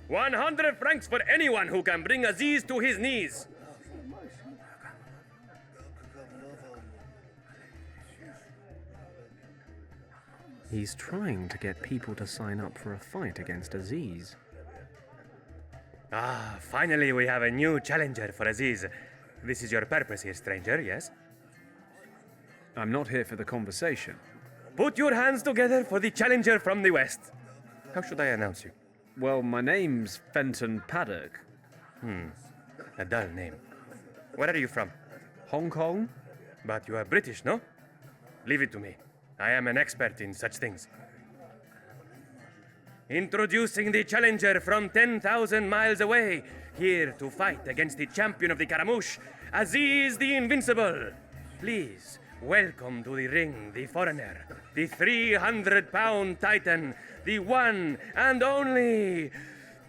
100 francs for anyone who can bring Aziz to his knees. He's trying to get people to sign up for a fight against Aziz. Ah, finally we have a new challenger for Aziz. This is your purpose here, stranger, yes? I'm not here for the conversation. Put your hands together for the challenger from the west. How should I announce you? Well, my name's Fenton Paddock. A dull name. Where are you from? Hong Kong? But you are British, no? Leave it to me. I am an expert in such things. Introducing the challenger from 10,000 miles away, here to fight against the champion of the Caramouche, Aziz the Invincible. Please, welcome to the ring, the foreigner, the 300-pound titan, the one and only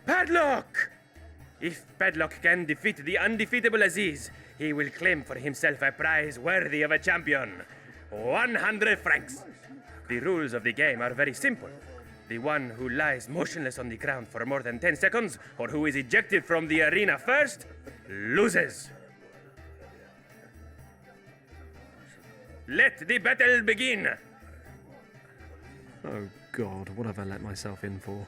Paddock. If Paddock can defeat the undefeatable Aziz, he will claim for himself a prize worthy of a champion. 100 francs. The rules of the game are very simple. The one who lies motionless on the ground for more than 10 seconds, or who is ejected from the arena first, loses. Let the battle begin. Oh God, what have I let myself in for?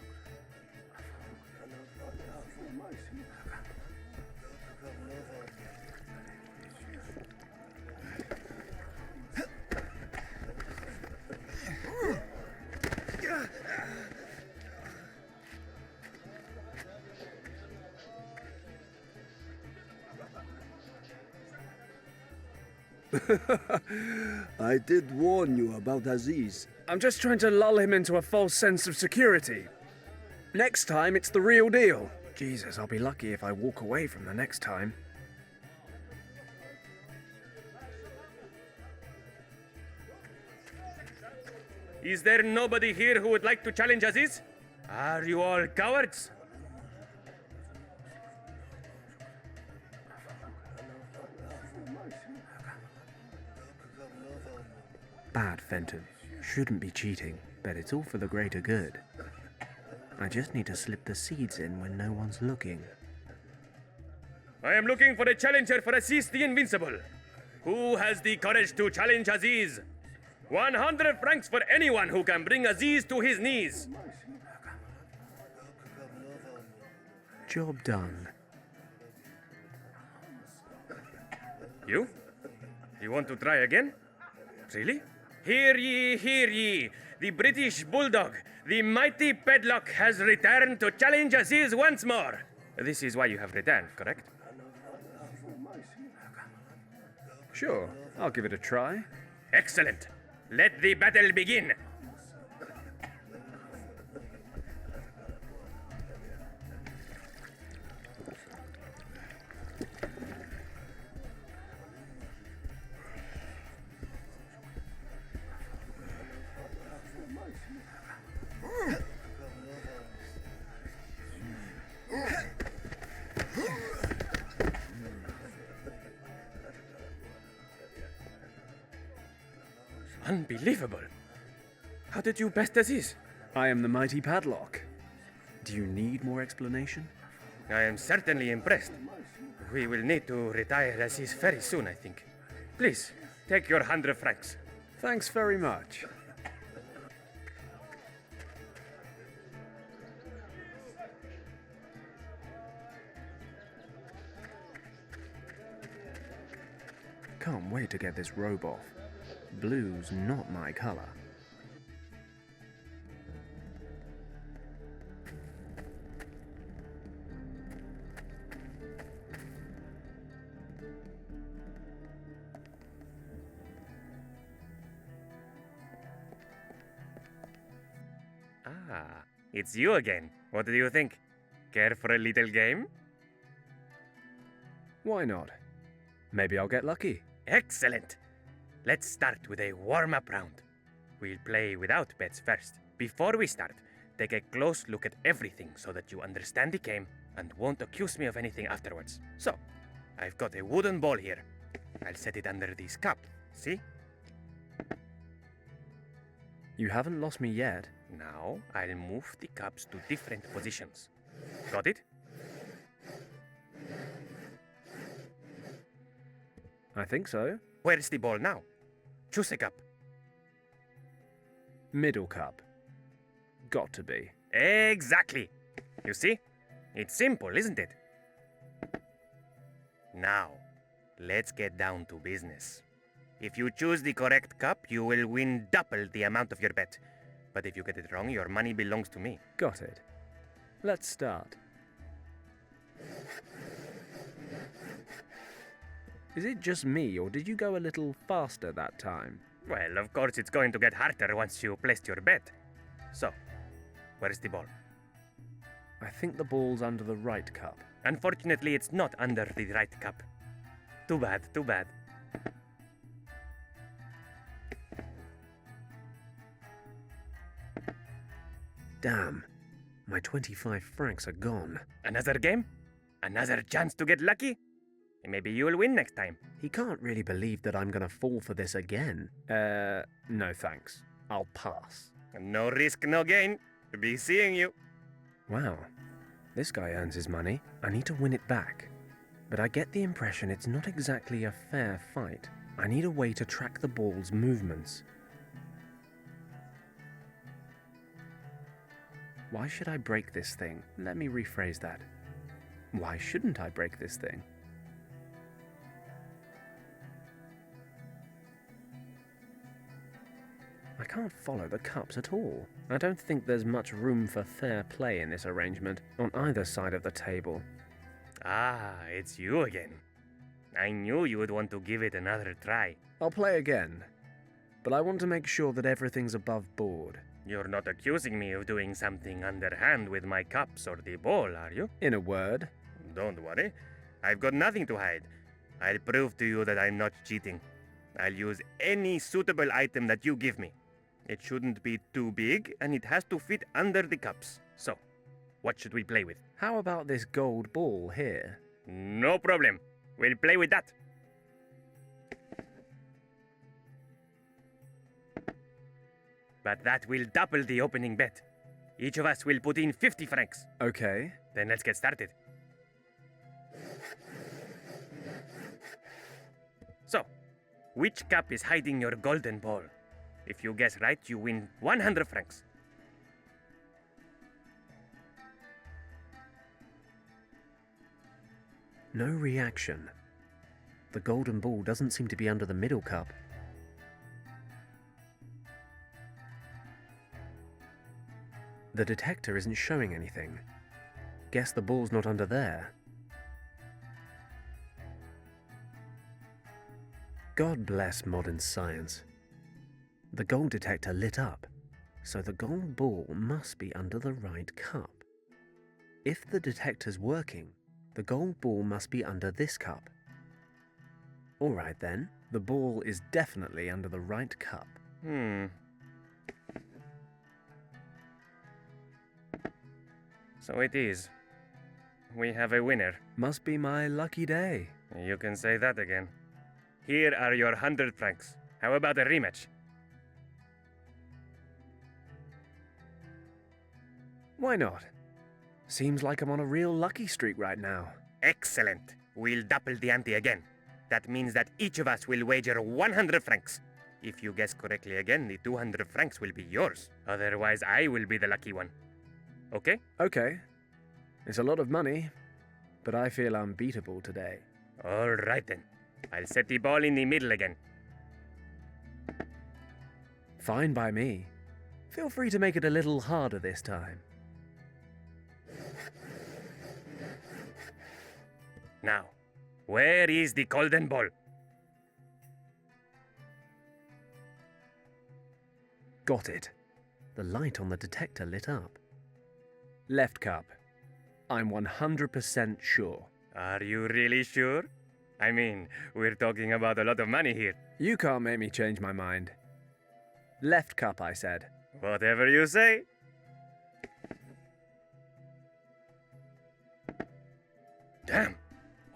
I did warn you about Aziz. I'm just trying to lull him into a false sense of security. Next time, it's the real deal. Jesus, I'll be lucky if I walk away from the next time. Is there nobody here who would like to challenge Aziz? Are you all cowards? bad, Fenton. Shouldn't be cheating, but it's all for the greater good. I just need to slip the seeds in when no one's looking. I am looking for a challenger for Aziz the Invincible. Who has the courage to challenge Aziz? 100 francs for anyone who can bring Aziz to his knees. Job done. You? You want to try again? Really? Hear ye, hear ye! The British Bulldog, the mighty Paddock, has returned to challenge Aziz once more. This is why you have returned, correct? Sure, I'll give it a try. Excellent. Let the battle begin. Unbelievable. How did you best Aziz? I am the mighty Padlock. Do you need more explanation? I am certainly impressed. We will need to retire Aziz very soon, I think. Please, take your 100 francs. Thanks very much. Can't wait to get this robe off. Blue's not my color. Ah, it's you again. What do you think? Care for a little game? Why not? Maybe I'll get lucky. Excellent. Let's start with a warm-up round. We'll play without bets first. Before we start, take a close look at everything so that you understand the game and won't accuse me of anything afterwards. So, I've got a wooden ball here. I'll set it under this cup. See? You haven't lost me yet. Now, I'll move the cups to different positions. Got it? I think so. Where's the ball now? Choose a cup. Middle cup. Got to be. Exactly. You see? It's simple, isn't it? Now, let's get down to business. If you choose the correct cup, you will win double the amount of your bet. But if you get it wrong, your money belongs to me. Got it. Let's start. Is it just me, or did you go a little faster that time? Well, of course it's going to get harder once you placed your bet. So, where's the ball? I think the ball's under the right cup. Unfortunately, it's not under the right cup. Too bad, too bad. Damn. My 25 francs are gone. Another game? Another chance to get lucky? Maybe you'll win next time. He can't really believe that I'm gonna fall for this again. No thanks. I'll pass. No risk, no gain. Be seeing you. Wow. This guy earns his money. I need to win it back. But I get the impression it's not exactly a fair fight. I need a way to track the ball's movements. Why should I break this thing? Let me rephrase that. Why shouldn't I break this thing? I can't follow the cups at all. I don't think there's much room for fair play in this arrangement, on either side of the table. Ah, it's you again. I knew you would want to give it another try. I'll play again, but I want to make sure that everything's above board. You're not accusing me of doing something underhand with my cups or the ball, are you? In a word. Don't worry. I've got nothing to hide. I'll prove to you that I'm not cheating. I'll use any suitable item that you give me. It shouldn't be too big, and it has to fit under the cups. So, what should we play with? How about this gold ball here? No problem. We'll play with that. But that will double the opening bet. Each of us will put in 50 francs. Okay. Then let's get started. So, which cup is hiding your golden ball? If you guess right, you win 100 francs. No reaction. The golden ball doesn't seem to be under the middle cup. The detector isn't showing anything. Guess the ball's not under there. God bless modern science. The gold detector lit up, so the gold ball must be under the right cup. If the detector's working, the gold ball must be under this cup. All right then, the ball is definitely under the right cup. So it is. We have a winner. Must be my lucky day. You can say that again. Here are your 100 francs. How about a rematch? Why not? Seems like I'm on a real lucky streak right now. Excellent. We'll double the ante again. That means that each of us will wager 100 francs. If you guess correctly again, the 200 francs will be yours. Otherwise, I will be the lucky one. Okay? Okay. It's a lot of money, but I feel unbeatable today. All right then. I'll set the ball in the middle again. Fine by me. Feel free to make it a little harder this time. Now, where is the golden ball? Got it. The light on the detector lit up. Left cup. I'm 100% sure. Are you really sure? I mean, we're talking about a lot of money here. You can't make me change my mind. Left cup, I said. Whatever you say. Damn,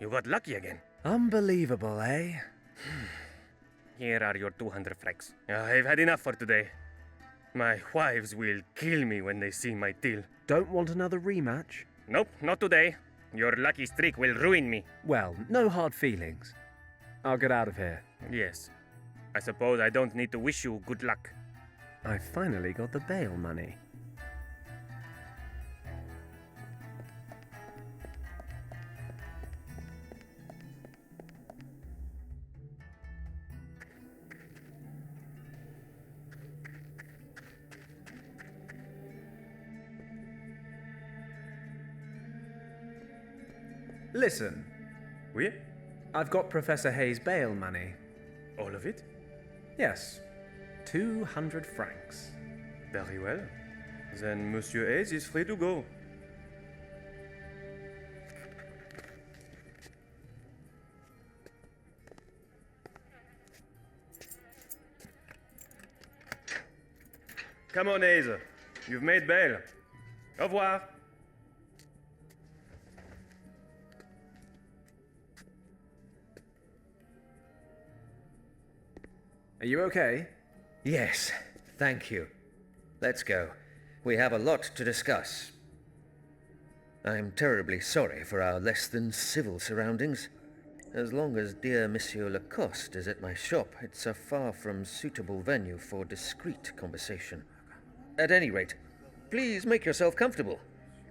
you got lucky again. Unbelievable, eh? Here are your 200 francs. I've had enough for today. My wives will kill me when they see my till. Don't want another rematch? Nope, not today. Your lucky streak will ruin me. Well, no hard feelings. I'll get out of here. Yes. I suppose I don't need to wish you good luck. I finally got the bail money. Listen, Oui? I've got Professor Hayes' bail money. All of it? Yes, 200 francs. Very well. Then Monsieur Hayes is free to go. Come on, Hayes. You've made bail. Au revoir. Are you okay? Yes, thank you. Let's go. We have a lot to discuss. I'm terribly sorry for our less than civil surroundings. As long as dear Monsieur Lacoste is at my shop, it's a far from suitable venue for discreet conversation. At any rate, please make yourself comfortable.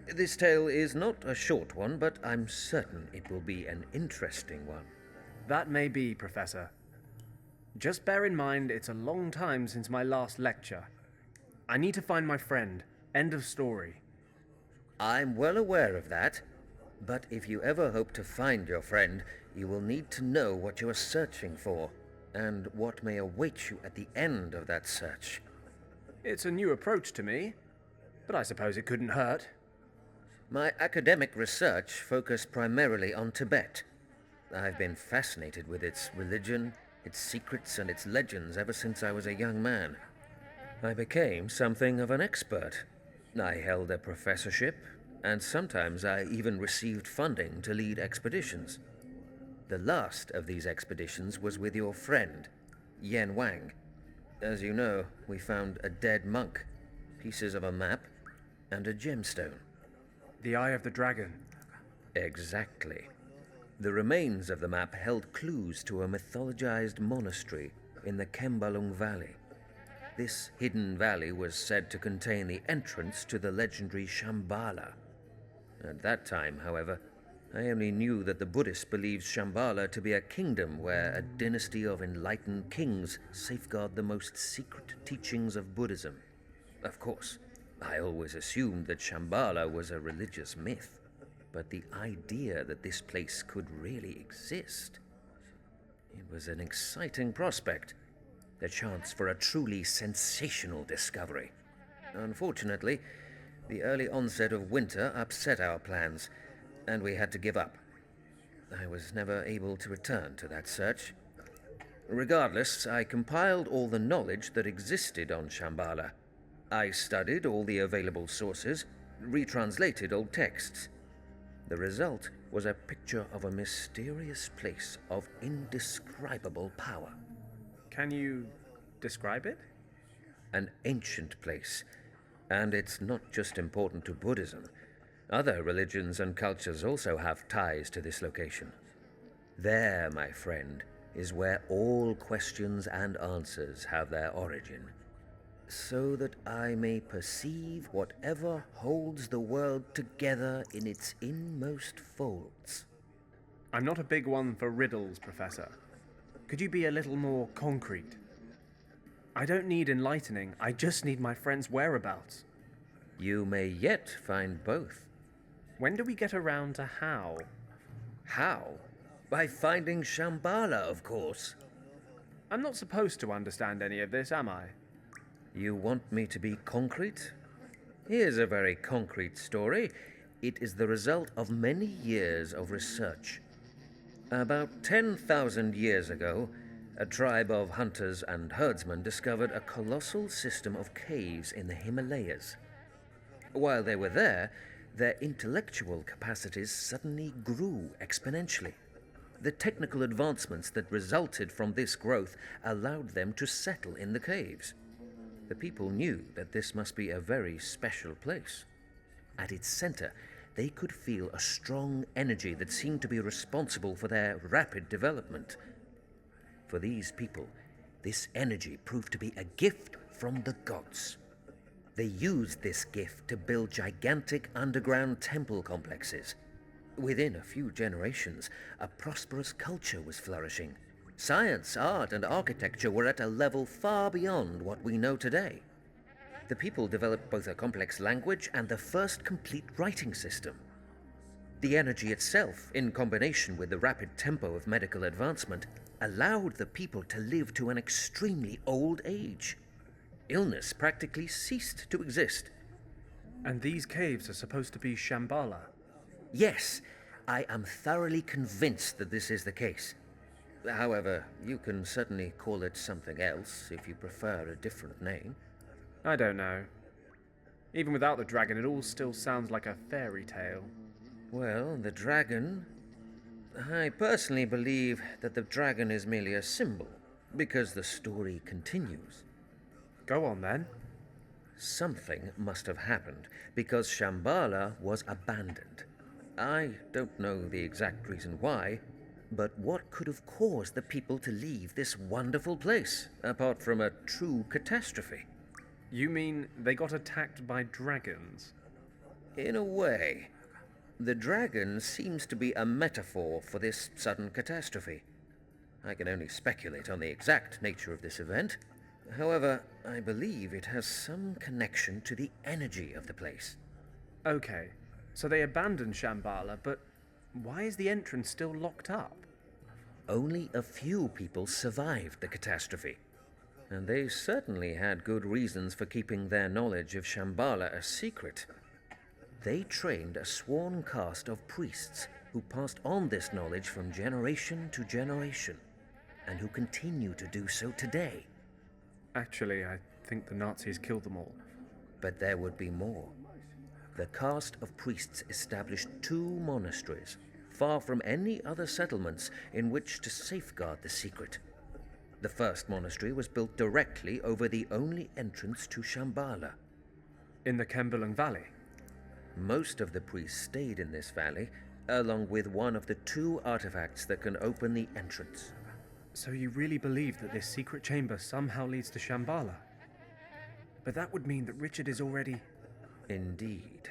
This tale is not a short one, but I'm certain it will be an interesting one. That may be, Professor. Just bear in mind it's a long time since my last lecture. I need to find my friend. End of story. I'm well aware of that, but if you ever hope to find your friend, you will need to know what you are searching for, and what may await you at the end of that search. It's a new approach to me, but I suppose it couldn't hurt. My academic research focused primarily on Tibet. I've been fascinated with its religion, its secrets, and its legends ever since I was a young man. I became something of an expert. I held a professorship, and sometimes I even received funding to lead expeditions. The last of these expeditions was with your friend, Yen Wang. As you know, we found a dead monk, pieces of a map, and a gemstone. The Eye of the Dragon. Exactly. The remains of the map held clues to a mythologized monastery in the Kembalung Valley. This hidden valley was said to contain the entrance to the legendary Shambhala. At that time, however, I only knew that the Buddhists believed Shambhala to be a kingdom where a dynasty of enlightened kings safeguard the most secret teachings of Buddhism. Of course, I always assumed that Shambhala was a religious myth, but the idea that this place could really exist, it was an exciting prospect. The chance for a truly sensational discovery. Unfortunately, the early onset of winter upset our plans, and we had to give up. I was never able to return to that search. Regardless, I compiled all the knowledge that existed on Shambhala. I studied all the available sources, retranslated old texts. The result was a picture of a mysterious place of indescribable power. Can you describe it? An ancient place. And it's not just important to Buddhism. Other religions and cultures also have ties to this location. There, my friend, is where all questions and answers have their origin. So that I may perceive whatever holds the world together in its inmost folds. I'm not a big one for riddles, Professor. Could you be a little more concrete? I don't need enlightening, I just need my friend's whereabouts. You may yet find both. When do we get around to how? How? By finding Shambhala, of course. I'm not supposed to understand any of this, am I? You want me to be concrete? Here's a very concrete story. It is the result of many years of research. About 10,000 years ago, a tribe of hunters and herdsmen discovered a colossal system of caves in the Himalayas. While they were there, their intellectual capacities suddenly grew exponentially. The technical advancements that resulted from this growth allowed them to settle in the caves. The people knew that this must be a very special place. At its center, they could feel a strong energy that seemed to be responsible for their rapid development. For these people, this energy proved to be a gift from the gods. They used this gift to build gigantic underground temple complexes. Within a few generations, a prosperous culture was flourishing. Science, art, and architecture were at a level far beyond what we know today. The people developed both a complex language and the first complete writing system. The energy itself, in combination with the rapid tempo of medical advancement, allowed the people to live to an extremely old age. Illness practically ceased to exist. And these caves are supposed to be Shambhala? Yes, I am thoroughly convinced that this is the case. However, you can certainly call it something else if you prefer a different name. I don't know. Even without the dragon, it all still sounds like a fairy tale. Well, the dragon... I personally believe that the dragon is merely a symbol, because the story continues. Go on, then. Something must have happened, because Shambhala was abandoned. I don't know the exact reason why, but what could have caused the people to leave this wonderful place, apart from a true catastrophe? You mean they got attacked by dragons? In a way. The dragon seems to be a metaphor for this sudden catastrophe. I can only speculate on the exact nature of this event. However, I believe it has some connection to the energy of the place. Okay, so they abandoned Shambhala, but why is the entrance still locked up? Only a few people survived the catastrophe, and they certainly had good reasons for keeping their knowledge of Shambhala a secret. They trained a sworn caste of priests who passed on this knowledge from generation to generation, and who continue to do so today. Actually, I think the Nazis killed them all. But there would be more. The caste of priests established 2 monasteries, far from any other settlements, in which to safeguard the secret. The first monastery was built directly over the only entrance to Shambhala. In the Kembulung Valley? Most of the priests stayed in this valley, along with one of the 2 artifacts that can open the entrance. So you really believe that this secret chamber somehow leads to Shambhala? But that would mean that Richard is already... Indeed.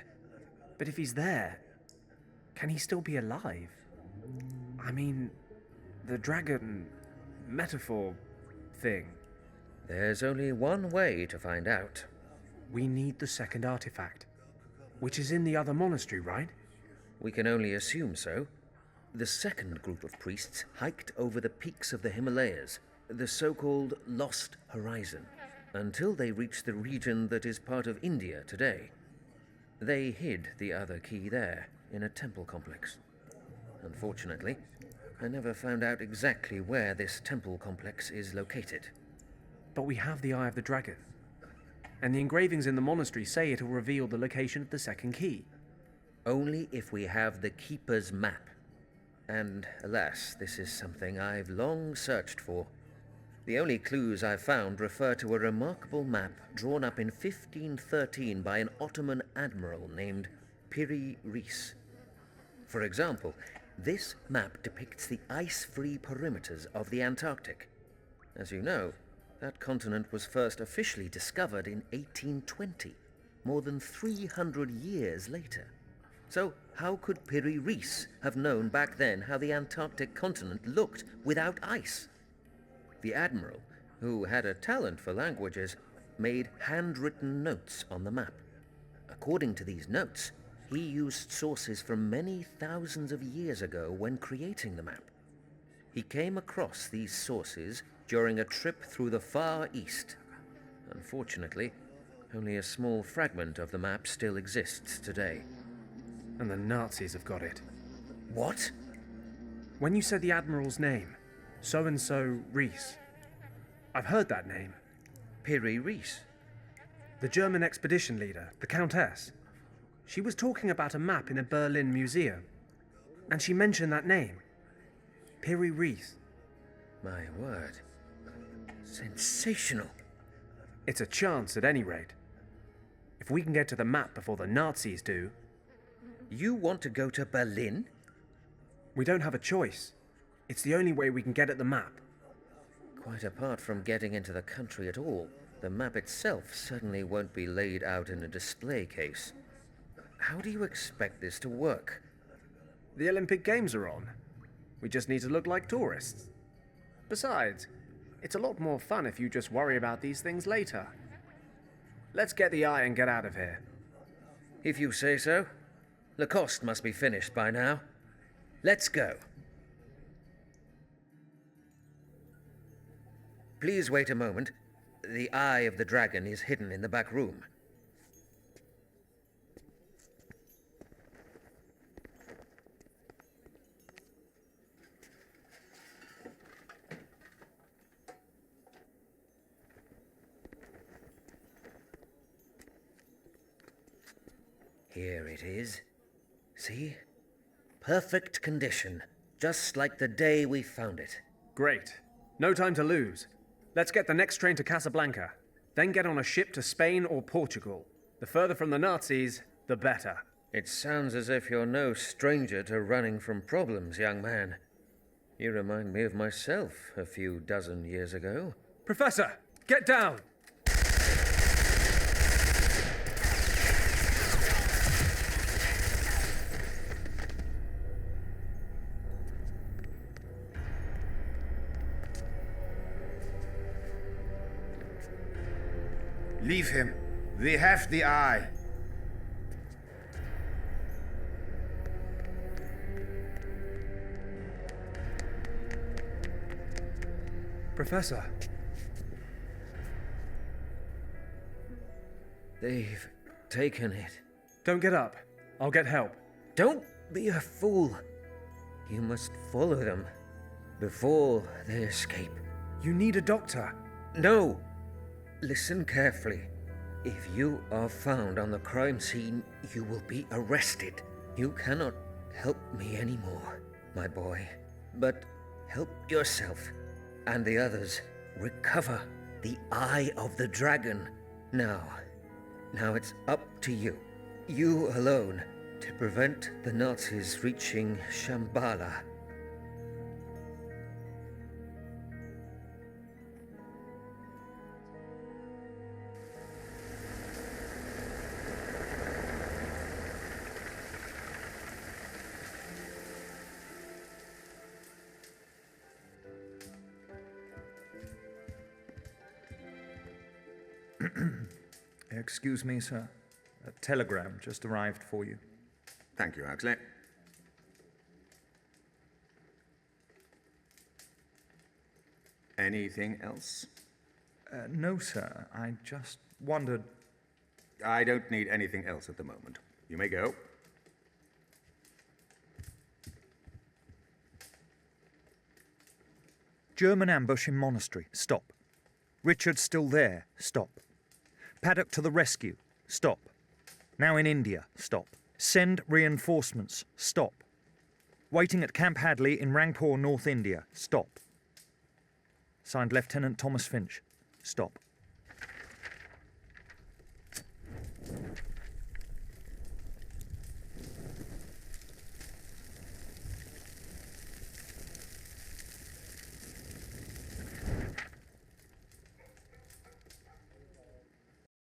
But if he's there, can he still be alive? I mean, the dragon metaphor thing. There's only one way to find out. We need the second artifact, which is in the other monastery, right? We can only assume so. The second group of priests hiked over the peaks of the Himalayas, the so-called Lost Horizon, until they reached the region that is part of India today. They hid the other key there, in a temple complex. Unfortunately, I never found out exactly where this temple complex is located. But we have the Eye of the Dragon, and the engravings in the monastery say it'll reveal the location of the second key. Only if we have the Keeper's map. And alas, this is something I've long searched for. The only clues I've found refer to a remarkable map drawn up in 1513 by an Ottoman admiral named Piri Reis. For example, this map depicts the ice-free perimeters of the Antarctic. As you know, that continent was first officially discovered in 1820, more than 300 years later. So how could Piri Reis have known back then how the Antarctic continent looked without ice? The admiral, who had a talent for languages, made handwritten notes on the map. According to these notes, he used sources from many thousands of years ago when creating the map. He came across these sources during a trip through the Far East. Unfortunately, only a small fragment of the map still exists today. And the Nazis have got it. What? When you said the Admiral's name, so-and-so Reis, I've heard that name. Piri Reis. The German expedition leader, the Countess. She was talking about a map in a Berlin museum, and she mentioned that name. Piri Reis. My word. Sensational. It's a chance at any rate. If we can get to the map before the Nazis do... You want to go to Berlin? We don't have a choice. It's the only way we can get at the map. Quite apart from getting into the country at all, the map itself certainly won't be laid out in a display case. How do you expect this to work? The Olympic Games are on. We just need to look like tourists. Besides, it's a lot more fun if you just worry about these things later. Let's get the eye and get out of here. If you say so. Lacoste must be finished by now. Let's go. Please wait a moment. The Eye of the Dragon is hidden in the back room. Here it is. See? Perfect condition, just like the day we found it. Great. No time to lose. Let's get the next train to Casablanca, then get on a ship to Spain or Portugal. The further from the Nazis, the better. It sounds as if you're no stranger to running from problems, young man. You remind me of myself a few dozen years ago. Professor, get down! Leave him. We have the eye. Professor. They've taken it. Don't get up. I'll get help. Don't be a fool. You must follow them before they escape. You need a doctor. No! Listen carefully. If you are found on the crime scene, you will be arrested. You cannot help me anymore, my boy. But help yourself and the others recover the Eye of the Dragon. Now it's up to you. You alone, to prevent the Nazis reaching Shambhala. Excuse me, sir. A telegram just arrived for you. Thank you, Huxley. Anything else? No, sir. I just wondered. I don't need anything else at the moment. You may go. German ambush in monastery. Stop. Richard's still there. Stop. Paddock to the rescue. Stop. Now in India. Stop. Send reinforcements. Stop. Waiting at Camp Hadley in Rangpur, North India. Stop. Signed Lieutenant Thomas Finch. Stop.